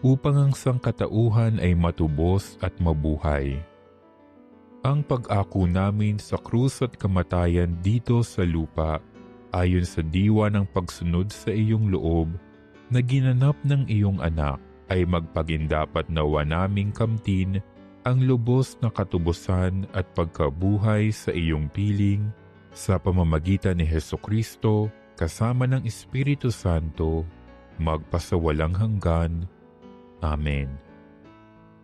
upang ang sangkatauhan ay matubos at mabuhay. Ang pag-ako namin sa krus at kamatayan dito sa lupa, ayon sa diwa ng pagsunod sa iyong loob, na ginanap ng iyong anak, ay magpagindapat nawa naming kamtin ang lubos na katubusan at pagkabuhay sa iyong piling, sa pamamagitan ni Hesukristo, kasama ng Espiritu Santo, magpasawalang hanggan. Amen.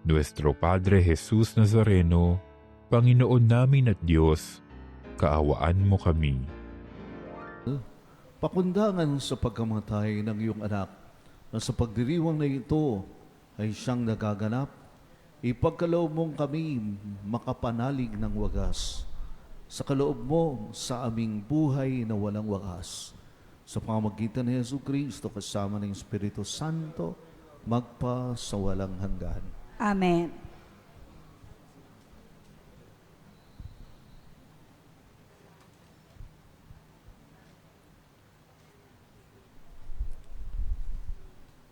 Nuestro Padre Jesus Nazareno, Panginoon namin at Diyos, kaawaan mo kami. Pakundangan sa pagkamatay ng iyong anak, na sa pagdiriwang na ito ay siyang nagaganap, Ipagkaloob mong kami makapanalig ng wagas. Sa kaloob mo sa aming buhay na walang wagas. Sa pamamagitan ni Yesu Kristo kasama ng Espiritu Santo, magpa sa walang hanggan. Amen.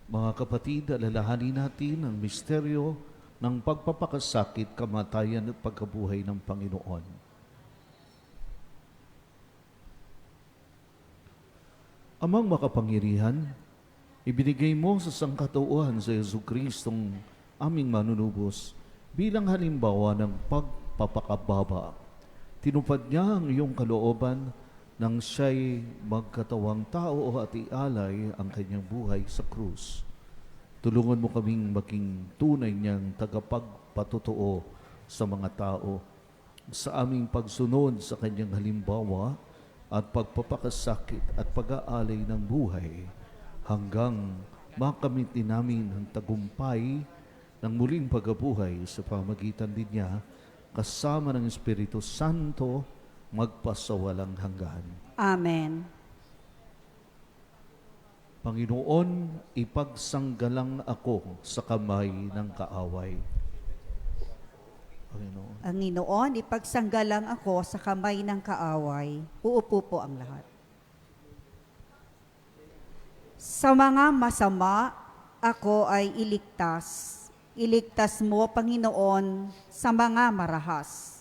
Mga kapatid, alalahanin natin ang misteryo ng pagpapakasakit, kamatayan at pagkabuhay ng Panginoon. Amang makapangyarihan, ibinigay mo sa sangkatauhan sa Yesu Kristong aming manunubos bilang halimbawa ng pagpapakababa. Tinupad niya ang iyong kalooban nang siya'y magkatawang tao at ialay ang kanyang buhay sa krus. Tulungan mo kaming maging tunay niyang tagapagpatotoo sa mga tao sa aming pagsunod sa kanyang halimbawa at pagpapakasakit at pag-aalay ng buhay hanggang makamit din namin ang tagumpay ng muling pagkabuhay sa pamagitan din niya kasama ng Espiritu Santo magpasawalang hanggan. Amen. Panginoon, ipagsanggalang ako sa kamay ng kaaway. Panginoon, ipagsanggalang ako sa kamay ng kaaway. Uupo po ang lahat. Sa mga masama, ako ay iligtas. Iligtas mo, Panginoon, sa mga marahas.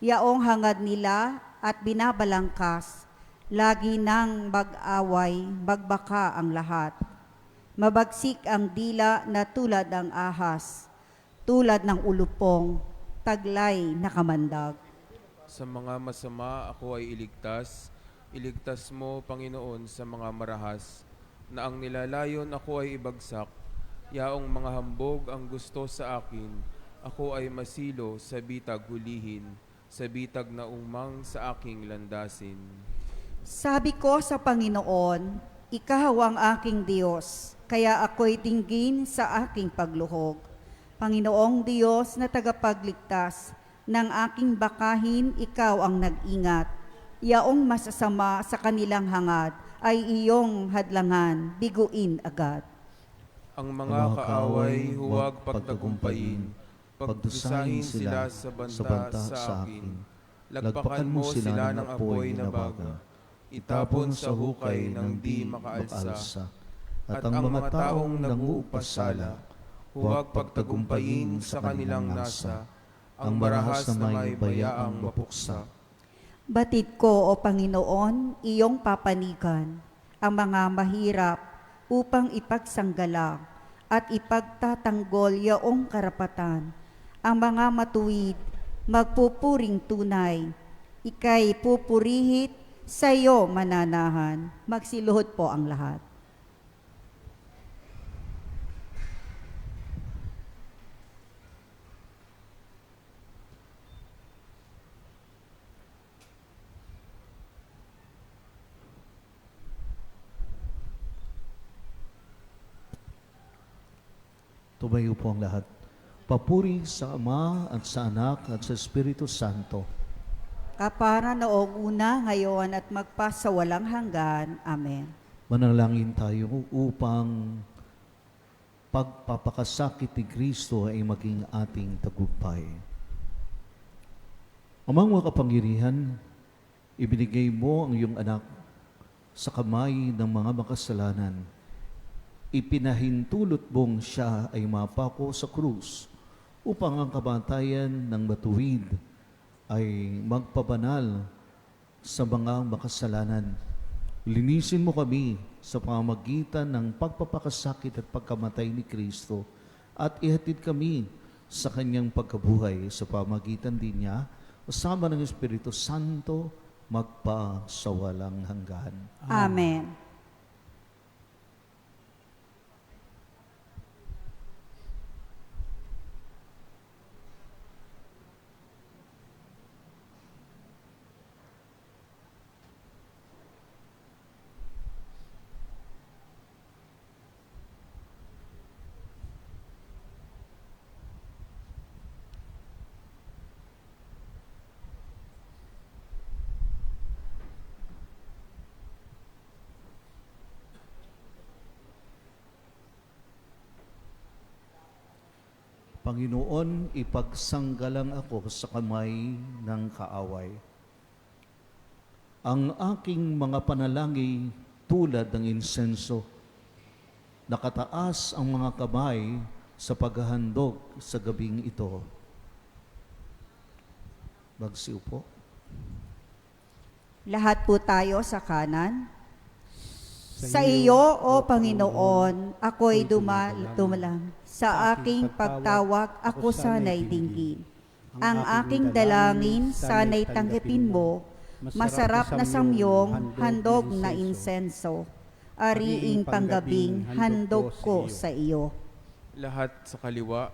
Yaong hangad nila at binabalangkas, lagi nang mag-away, magbaka ang lahat. Mabagsik ang dila na tulad ng ahas, tulad ng ulupong, taglay na kamandag. Sa mga masama ako ay iligtas. Iligtas mo, Panginoon, sa mga marahas, na ang nilalayon ako ay ibagsak. Yaong mga hambog ang gusto sa akin, ako ay masilo sa bitag hulihin, sa bitag na umang sa aking landasin. Sabi ko sa Panginoon, ikaw ang aking Diyos, kaya ako'y tinggin sa aking pagluhog. Panginoong Diyos na tagapagligtas, ng aking bakahin, ikaw ang nag-ingat. Yaong masasama sa kanilang hangad, ay iyong hadlangan, biguin agad. Ang mga kaaway huwag pagtagumpayin, pagdusahin sila sa banta sa akin. Lagpakan mo sila ng apoy na baga, itapon sa hukay ng di makaalsa. At ang mga taong nanguupasala, huwag pagtagumpayin sa kanilang nasa, ang marahas na may bayaang mapuksa. Batid ko, O Panginoon, iyong papanigan, ang mga mahirap upang ipagsanggalang at ipagtatanggol yaong karapatan. Ang mga matuwid, magpupuring tunay. Ika'y pupurihit, sa iyo mananahan. Magsiluhod po ang lahat. Tumayo po ang lahat. Papuri sa Ama at sa Anak at sa Espiritu Santo. Kapara noong una, ngayon at magpasawalang hanggan. Amen. Manalangin tayo upang pagpapakasakit ni Kristo ay maging ating tagumpay. Amang makapangyarihan, ibinigay mo ang iyong anak sa kamay ng mga makasalanan. Ipinahintulot mong siya ay mapako sa krus upang ang kamatayan ng matuwid ay magpabanal sa mga makasalanan. Linisin mo kami sa pamamagitan ng pagpapakasakit at pagkamatay ni Kristo at ihatid kami sa kanyang pagkabuhay sa pamamagitan din niya kasama ng Espiritu Santo magpa sa walang hanggan. Amen. Panginoon, ipagsanggalang ako sa kamay ng kaaway. Ang aking mga panalangin tulad ng insenso. Nakataas ang mga kamay sa paghahandog sa gabing ito. Magsiupo. Lahat po tayo sa kanan. Sa iyo, O Panginoon, ako'y dumalang. Sa aking pagtawag, ako sana'y dinggin. Ang aking dalangin, sana'y tanggapin mo. Masarap na samyong, handog na insenso. Ariing panggabing, handog ko sa iyo. Lahat sa kaliwa,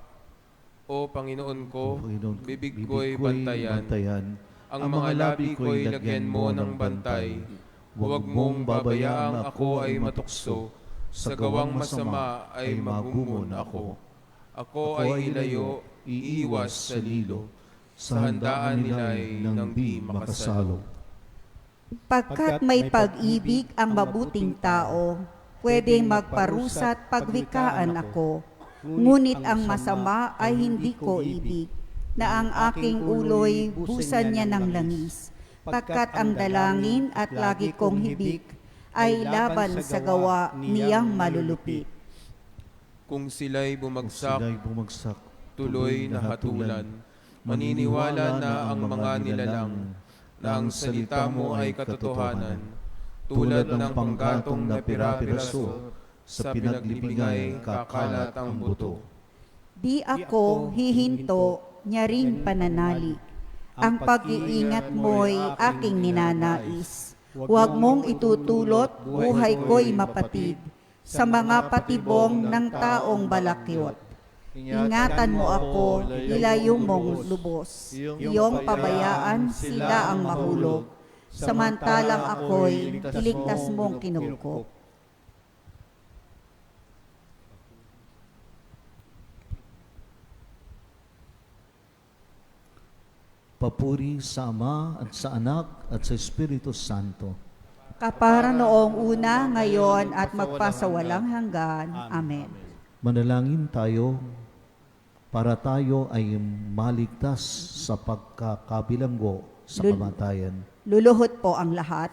O Panginoon ko, Panginoon, bibig ko'y bantayan. Ang mga labi ko'y lagyan mo ng bantay. Huwag mong babayaang ako ay matukso. Sa gawang masama ay magumon ako. Ako ay ilayo, iiwas sa lilo. Sa handaan nila'y nang di makasalo. Pagkat may pag-ibig ang mabuting tao, pwedeng magparusa't pagwikaan ako. Ngunit ang masama ay hindi ko ibig, na ang aking ulo'y busan niya ng langis. Pagkat ang dalangin at lagi kong hibik ay laban sa gawa niyang malulupit. Kung sila'y bumagsak, tuloy tuloy na hatulan, maniniwala na ang mga nilalang, na ang salita mo ay katotohanan, tulad ng panggatong na pira-piraso, sa pinaglibingay kakalat ang buto. Di ako hihinto niya ring pananali. Ang pag-iingat mo'y aking ninanais. Huwag mong itutulot, buhay ko'y mapatid sa mga patibong ng taong balakyot. Ingatan mo ako, ilayo mong lubos. Iyong pabayaan, sila ang mahulog. Samantalang ako'y iligtas mong kinukop. Papuri sa Ama at sa Anak at sa Espiritu Santo. Kapara noong una, ngayon at magpasawalang hanggan. Amen. Manalangin tayo para tayo ay maligtas sa pagkakabilanggo sa kamatayan. Luluhod po ang lahat.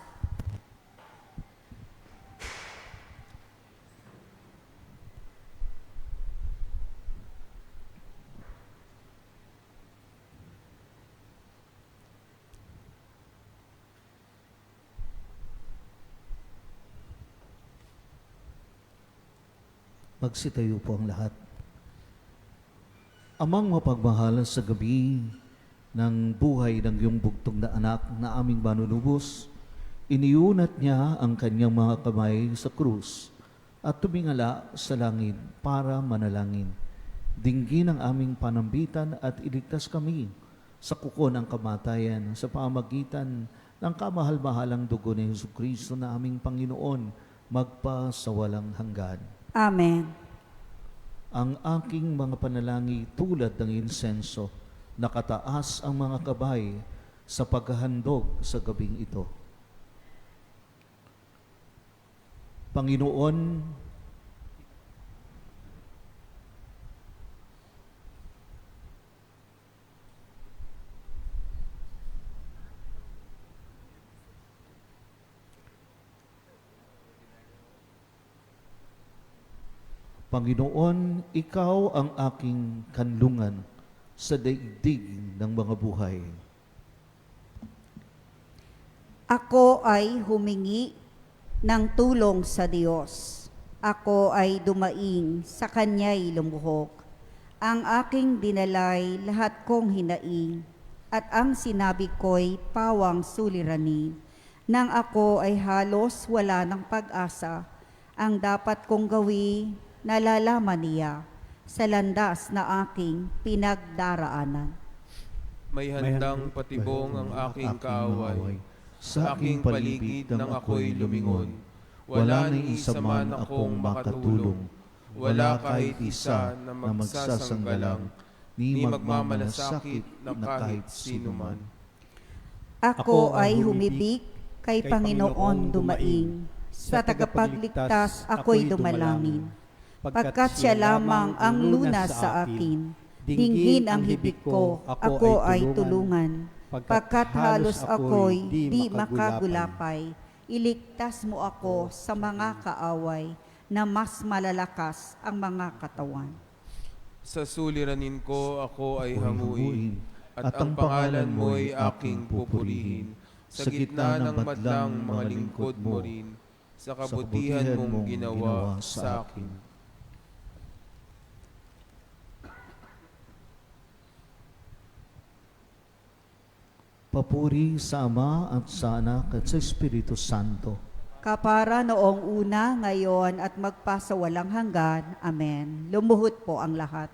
Magsitayo po ang lahat. Amang mapagmahal sa gabi ng buhay ng iyong bugtong na anak na aming manunubos, iniunat niya ang kanyang mga kamay sa krus at tumingala sa langit para manalangin. Dinggin ang aming panambitan at iligtas kami sa kuko ng kamatayan sa pamagitan ng kamahal-mahalang dugo ni Jesucristo na aming Panginoon magpa sa walang hanggan. Amen. Ang aking mga panalangin tulad ng insenso, nakataas ang mga kabay sa paghahandog sa gabing ito. Panginoon, Panginoon, Ikaw ang aking kanlungan sa daigdig ng mga buhay. Ako ay humingi ng tulong sa Diyos. Ako ay dumaing, sa Kanya'y lumuhok. Ang aking dinalay, lahat kong hinaing, at ang sinabi ko'y pawang suliranin. Nang ako ay halos wala ng pag-asa, ang dapat kong gawin, nalalaman niya sa landas na aking pinagdaraanan. May handang patibong ang aking kaaway. Sa aking paligid nang ako'y lumingon. Wala ni isa man akong makatulong. Wala kahit isa na magsasanggalang, ni magmamalasakit na kahit sino man. Ako ay humibik kay Panginoon dumaing. Sa tagapagligtas ako'y dumalangin. Pagkat siya lamang ang lunas sa akin, Dinggin ang hibik ko, ako ay tulungan. Pagkat halos ako'y di makagulapay, iligtas mo ako sa mga kaaway na mas malalakas ang mga katawan. Sa suliranin ko ako ay hanguin, at ang pangalan mo'y aking pupurihin. Sa gitna ng madlang mga lingkod mo rin, sa kabutihan mong ginawa sa akin. Papuri sa Ama at sa Anak at sa Espiritu Santo. Kapara noong una, ngayon at magpasawalang hanggan. Amen. Lumuhod po ang lahat.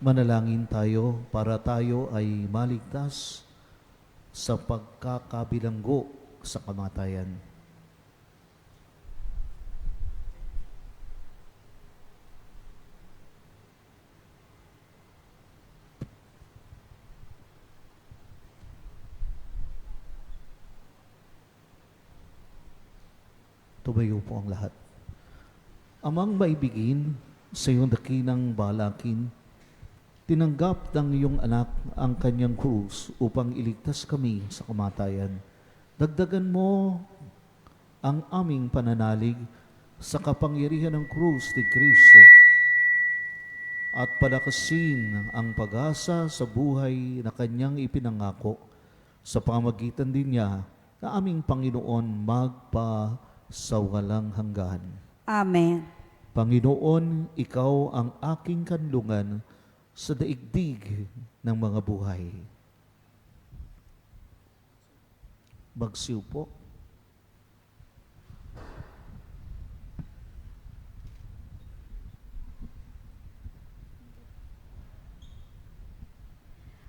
Manalangin tayo para tayo ay maligtas sa pagkakabilanggo sa kamatayan. Tumayo po ang lahat. Amang maibigin sa iyong dakilang balakin, tinanggap ng iyong anak ang kanyang krus upang iligtas kami sa kamatayan. Dagdagan mo ang aming pananalig sa kapangyarihan ng krus ni Kristo at palakasin ang pag-asa sa buhay na kanyang ipinangako sa pamagitan din niya na aming Panginoon sa walang hanggan. Amen. Panginoon, ikaw ang aking kanlungan sa daigdig ng mga buhay. Magsiw po.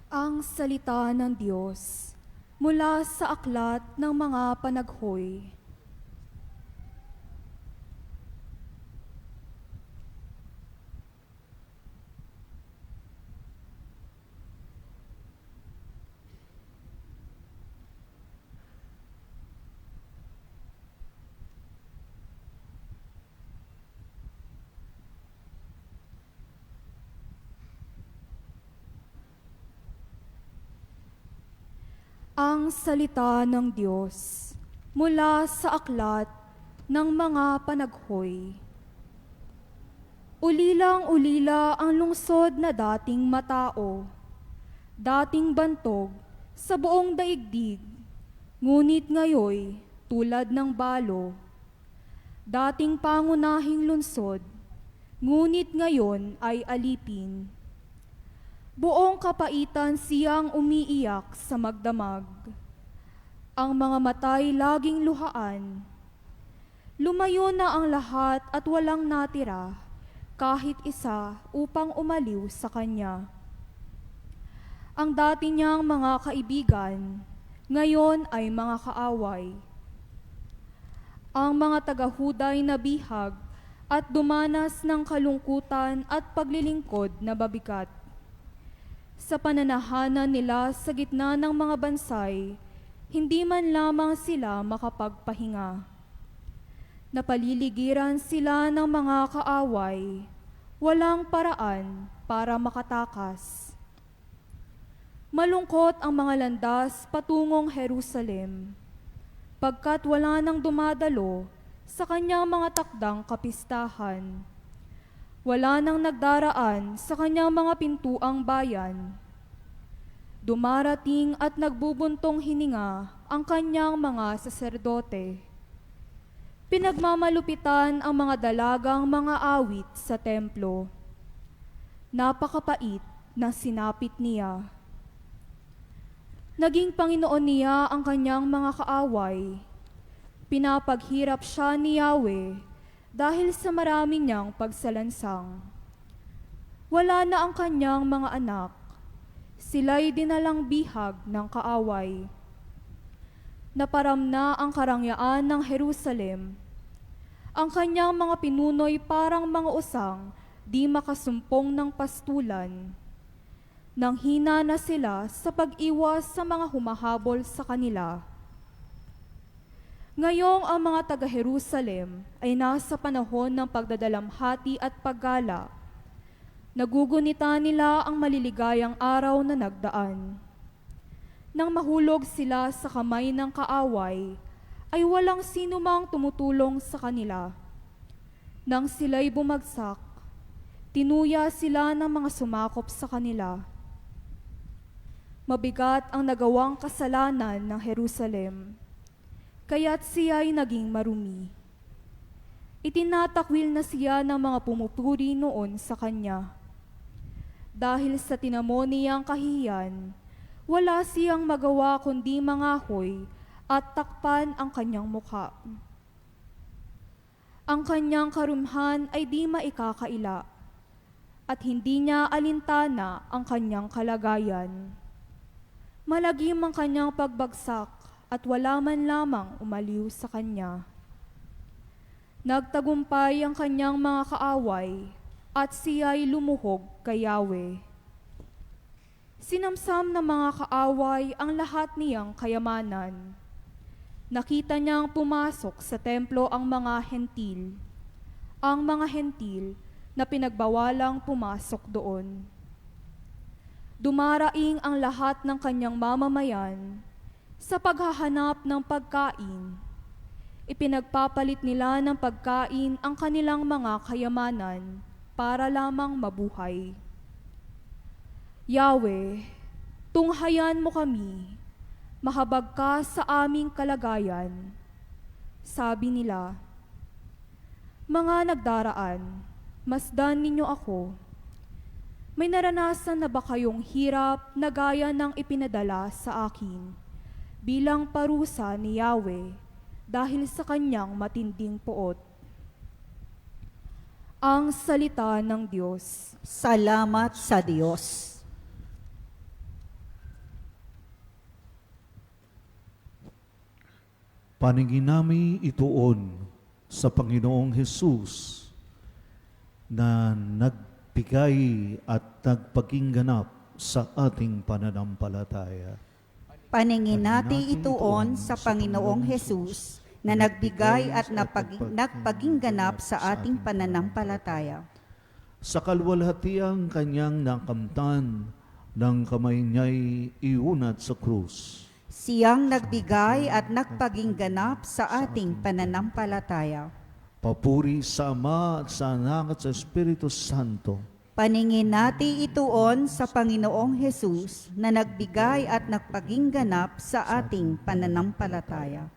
Ang salita ng Diyos mula sa aklat ng mga panaghoy. Ang salita ng Diyos mula sa aklat ng mga panaghoy. Ulilang-ulila ang lungsod na dating matao, dating bantog sa buong daigdig, ngunit ngayoy tulad ng balo. Dating pangunahing lungsod, ngunit ngayon ay alipin. Buong kapaitan siyang umiiyak sa magdamag. Ang mga matay laging luhaan. Lumayo na ang lahat at walang natira, kahit isa upang umaliw sa kanya. Ang dati niyang mga kaibigan, ngayon ay mga kaaway. Ang mga tagahuday na bihag at dumanas ng kalungkutan at paglilingkod na babikat. Sa pananahanan nila sa gitna ng mga bansay, hindi man lamang sila makapagpahinga. Napaliligiran sila ng mga kaaway, walang paraan para makatakas. Malungkot ang mga landas patungong Jerusalem, pagkat wala nang dumadalo sa kanyang mga takdang kapistahan. Wala nang nagdaraan sa kanyang mga pintuang bayan. Dumarating at nagbubuntong hininga ang kanyang mga saserdote. Pinagmamalupitan ang mga dalagang mga awit sa templo. Napakapait na sinapit niya. Naging Panginoon niya ang kanyang mga kaaway. Pinapaghirap siya ni Yahweh dahil sa marami niyang pagsalansang. Wala na ang kanyang mga anak, sila'y dinalang bihag ng kaaway. Naparam na ang karangyaan ng Jerusalem. Ang kanyang mga pinunoy parang mga usang di makasumpong ng pastulan. Nang hina na sila sa pag-iwas sa mga humahabol sa kanila. Ngayong ang mga taga-Jerusalem ay nasa panahon ng pagdadalamhati at paggala. Nagugunita nila ang maliligayang araw na nagdaan. Nang mahulog sila sa kamay ng kaaway, ay walang sino mang tumutulong sa kanila. Nang sila'y bumagsak, tinuya sila ng mga sumakop sa kanila. Mabigat ang nagawang kasalanan ng Jerusalem, kaya't siya'y naging marumi. Itinatakwil na siya ng mga pumupuri noon sa kanya. Dahil sa tinamo niyang kahihiyan, wala siyang magawa kundi mangahoy at takpan ang kanyang mukha. Ang kanyang karumhan ay di maikakaila, at hindi niya alintana ang kanyang kalagayan. Malagim ang kanyang pagbagsak at wala man lamang umaliw sa kanya. Nagtagumpay ang kanyang mga kaaway at siya'y lumuhog kay Yahweh. Sinamsam ng mga kaaway ang lahat niyang kayamanan. Nakita niyang pumasok sa templo ang mga hentil na pinagbawalang pumasok doon. Dumaraing ang lahat ng kanyang mamamayan sa paghahanap ng pagkain. Ipinagpapalit nila ng pagkain ang kanilang mga kayamanan para lamang mabuhay. Yahweh, tunghayan mo kami, mahabag ka sa aming kalagayan. Sabi nila, mga nagdaraan, masdan ninyo ako. May naranasan na ba kayong hirap na gaya ng ipinadala sa akin bilang parusa ni Yahweh dahil sa kanyang matinding poot? Ang salita ng Diyos. Salamat sa Diyos. Paningin namin ituon sa Panginoong Hesus na nagbigay at nagpagingganap sa ating pananampalataya. Paningin natin ituon sa Panginoong Hesus na nagbigay at nagpagingganap sa ating pananampalataya. Sa kalwalhatiang kanyang nakamtan ng kamay niya'y iunat sa krus. Siyang nagbigay at nagpagingganap sa ating pananampalataya. Papuri sa Ama at sa Anak at sa Espiritu Santo. Paningin natin ituon sa Panginoong Hesus na nagbigay at nagpagingganap sa ating pananampalataya.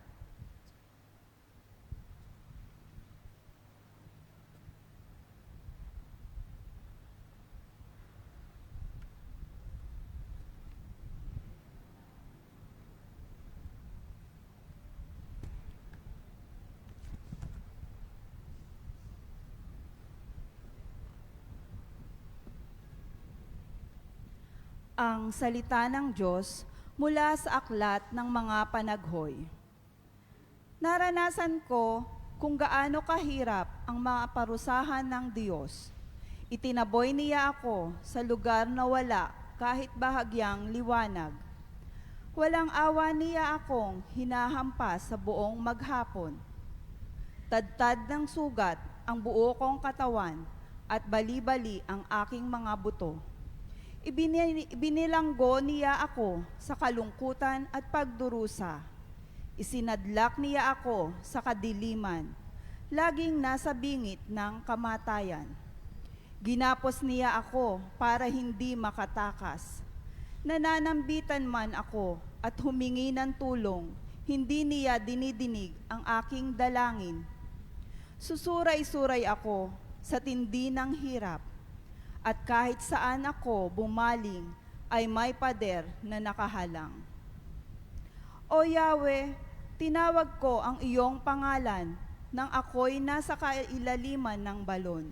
Ang salita ng Diyos mula sa aklat ng mga panaghoy. Naranasan ko kung gaano kahirap ang mga parusahan ng Diyos. Itinaboy niya ako sa lugar na wala kahit bahagyang liwanag. Walang awa niya akong hinahampas sa buong maghapon. Tadtad ng sugat ang buo kong katawan at bali-bali ang aking mga buto. Ibinilanggo niya ako sa kalungkutan at pagdurusa. Isinadlak niya ako sa kadiliman, laging nasa bingit ng kamatayan. Ginapos niya ako para hindi makatakas. Nananambitan man ako at humingi ng tulong, hindi niya dinidinig ang aking dalangin. Susuray-suray ako sa tindi ng hirap. At kahit saan ako bumaling, ay may pader na nakahalang. O Yahweh, tinawag ko ang iyong pangalan nang ako'y nasa kailaliman ng balon.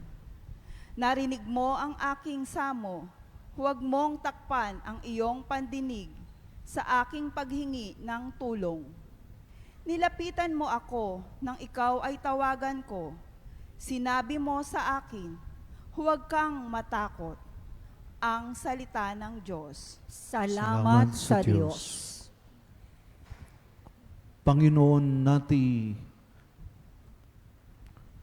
Narinig mo ang aking samo, huwag mong takpan ang iyong pandinig sa aking paghingi ng tulong. Nilapitan mo ako nang ikaw ay tawagan ko. Sinabi mo sa akin, huwag kang matakot. Ang salita ng Diyos. Salamat sa Diyos. Panginoon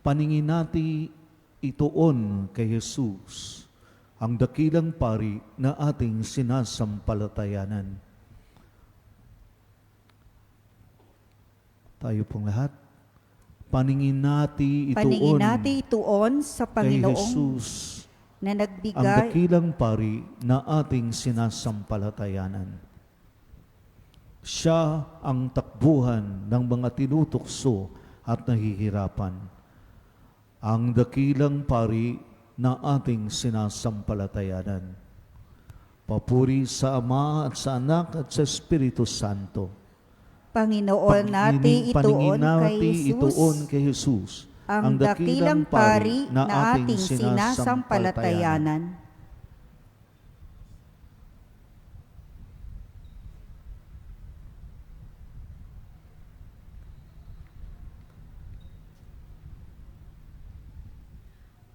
paningin nati ituon kay Jesus, ang dakilang pari na ating sinasampalatayanan. Tayo pong lahat, paningin nati ituon sa kay Panginoong Jesus, na ang nagbigay dakilang pari na ating sinasampalatayanan. Siya ang takbuhan ng mga tinutukso at nahihirapan. Ang dakilang pari na ating sinasampalatayanan. Papuri sa Ama at sa Anak at sa Espiritu Santo. Panginoon natin ituon kay Jesus, ang dakilang pari na ating sinasampalatayanan.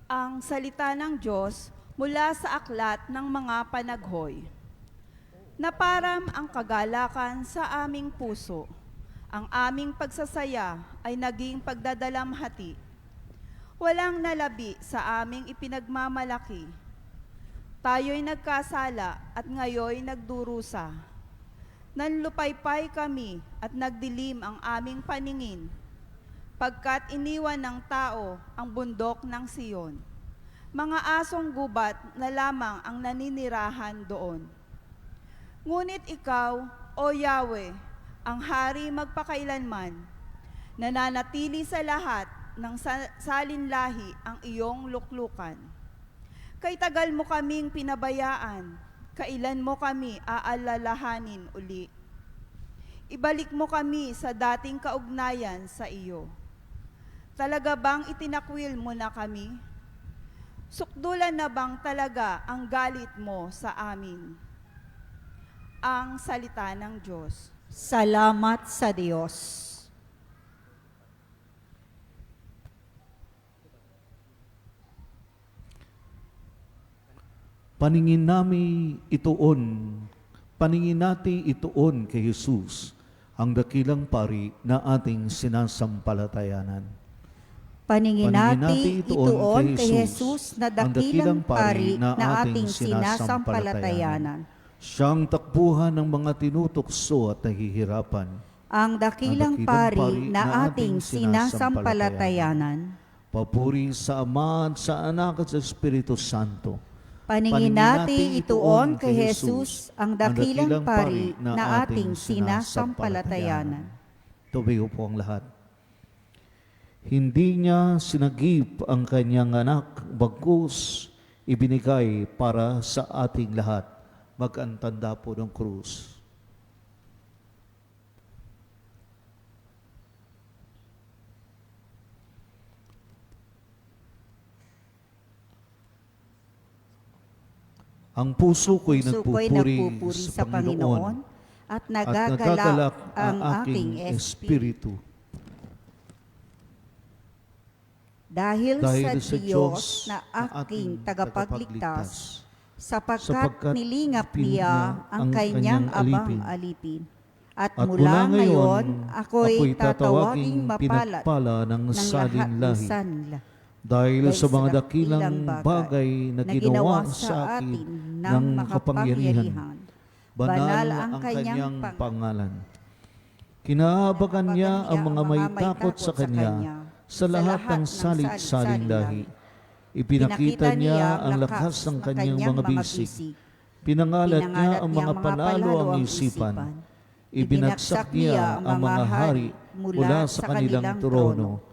Ang salita ng Diyos mula sa aklat ng mga panaghoy. Naparam ang kagalakan sa aming puso. Ang aming pagsasaya ay naging pagdadalamhati. Walang nalabi sa aming ipinagmamalaki. Tayo'y nagkasala at ngayoy nagdurusa. Nanlupaypay kami at nagdilim ang aming paningin, pagkat iniwan ng tao ang bundok ng Siyon. Mga asong gubat na lamang ang naninirahan doon. Ngunit ikaw, O Yahweh, ang hari magpakailanman, nananatili sa lahat ng salinlahi ang iyong luklukan. Kay tagal mo kaming pinabayaan, kailan mo kami aalalahanin uli? Ibalik mo kami sa dating kaugnayan sa iyo. Talaga bang itinakwil mo na kami? Sukdulan na bang talaga ang galit mo sa amin? Ang salita ng Diyos. Salamat sa Diyos. Paningin natin ituon kay Jesus, ang dakilang pari na ating sinasampalatayanan. Paningin natin ituon kay Jesus na dakilang pari na ating sinasampalatayanan. Siyang takbuhan ng mga tinutukso at nahihirapan. Ang dakilang pari na ating sinasampalatayanan. Papuri sa Ama at sa Anak at sa Espiritu Santo. Paningin natin ituon kay Jesus, ang dakilang pari na ating sinasampalatayanan. Tumayo po ang lahat. Hindi niya sinagip ang kanyang anak, bagkus ibinigay para sa ating lahat. Mag-antanda po ng krus. Ang puso ko'y nagpupuri sa Panginoon at nagagalak ang aking espiritu. Dahil sa Diyos na aking tagapagligtas, sapagkat nilingap niya ang kanyang abang alipin. At mula ngayon, ako'y tatawaging mapalad ng lahat ng salinlahi. sanla. Dahil sa mga dakilang bagay na ginawa sa akin ng makapangyarihan, banal ang kanyang pangalan. Kinaabakan niya ang mga may takot sa kanya sa lahat ng salit-saling lahi. Ipinakita niya ang lakas ng kanyang mga bisig. Pinangalat niya ang mga panalo ang isipan. Ibinagsak niya ang mga hari mula sa kanilang trono.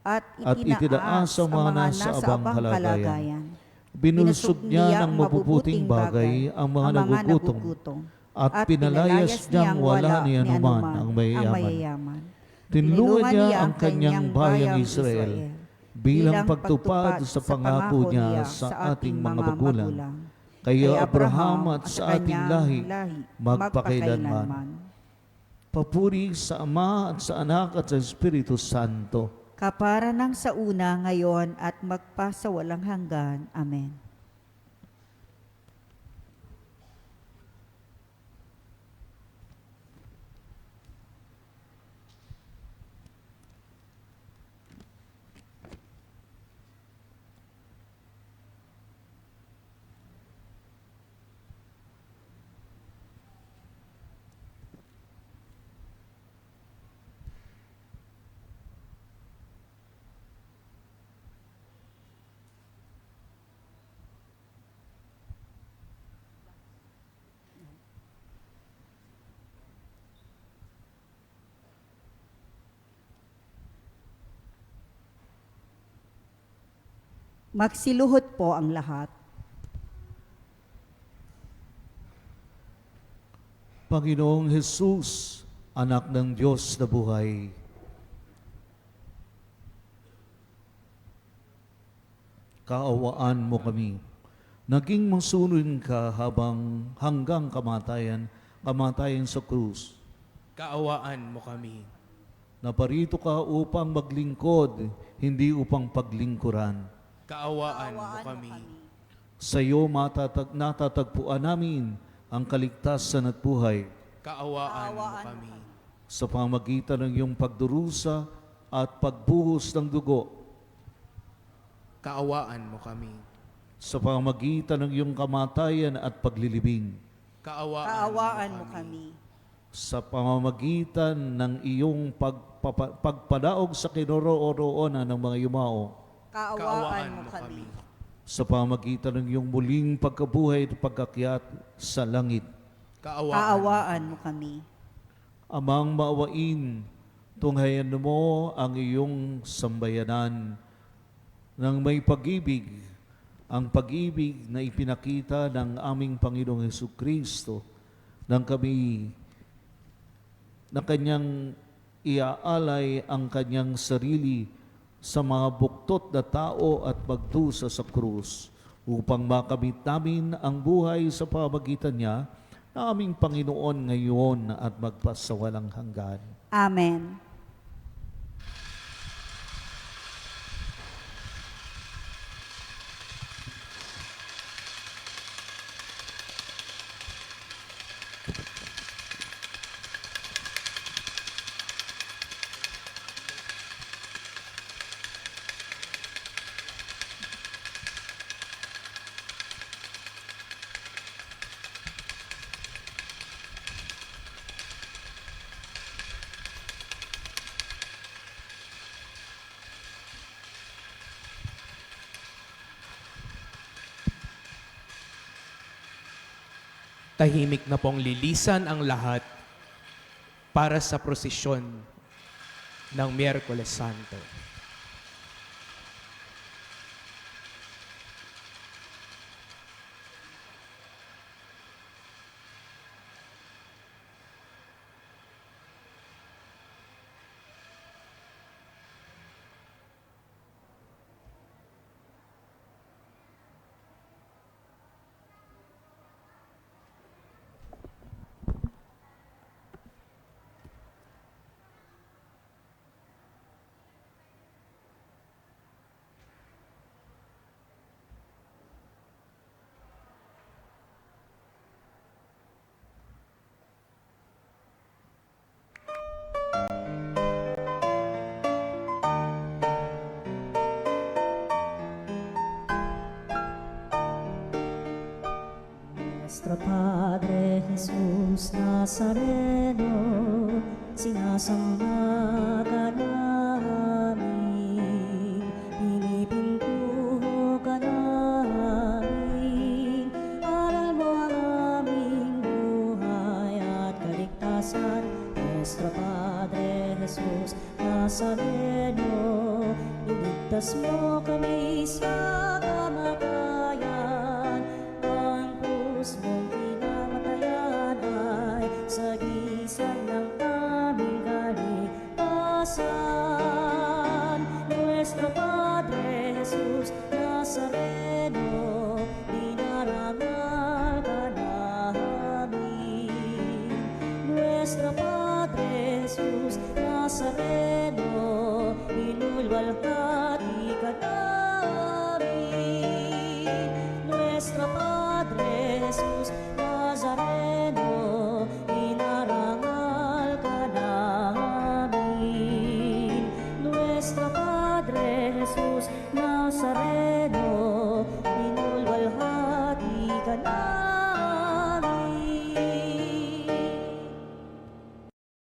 At itinaas ang mga nasa abang halagayan. Binusog niya ng mabubuting bagay ang mga nagugutom. At pinalayas niyang wala ni anuman ang mayayaman. Tinulungan niya ang kanyang bayang Israel bilang pagtupad sa pangako niya sa ating mga magulang, kay Abraham at sa ating lahi magpakailanman. Papuri sa Ama at sa Anak at sa Espiritu Santo, kapara ng sa una, ngayon, at magpasawalang hanggan. Amen. Magsiluhod po ang lahat. Panginoong Jesus, anak ng Diyos na buhay, kaawaan mo kami. Naging masunod ka hanggang kamatayan sa krus. Kaawaan mo kami. Naparito ka upang maglingkod, hindi upang paglingkuran. Kaawaan mo kami. Sa iyo natatagpuan namin ang kaligtasan at buhay. Kaawaan mo kami. Sa pamagitan ng iyong pagdurusa at pagbuhos ng dugo, Kaawaan mo kami. sa pamagitan ng iyong kamatayan at paglilibing, Kaawaan mo kami. sa pamamagitan ng iyong pagpadaog sa kinorooroonan ng mga yumao, Kaawaan mo kami. sa pamamagitan ng iyong muling pagkabuhay at pagkakyat sa langit. Kaawaan mo kami. Amang maawain, tunghayan mo ang iyong sambayanan ng may pag-ibig, ang pag-ibig na ipinakita ng aming Panginoong Hesukristo nang kami na kanyang iaalay ang kanyang sarili sa mga buktot na tao at magdusa sa krus upang makamit namin ang buhay sa pamagitan niya na aming Panginoon ngayon at magpasawalang hanggan. Amen. Tahimik na pong lilisan ang lahat para sa prosesyon ng Miyerkules Santo. Nuestro Padre Jesús Nazareno, sinasamba ka namin, pinipintuho ka namin, aral mo ang aming buhay at kaligtasan. Nuestro Padre Jesús Nazareno, iligtas mo kami sa kamatayan, ang krus mong pinamatayan ay sagisag ng aming kaligtasan. Nuestro Padre Jesus Nazareno, dinarangal ka namin. Nuestro Padre Jesus Nazareno, inulwalhati ka namin. Nuestro Padre Jesus Nazareno, inarangal ka namin. Nuestro Padre Jesus Nazareno, inulwalhati ka namin.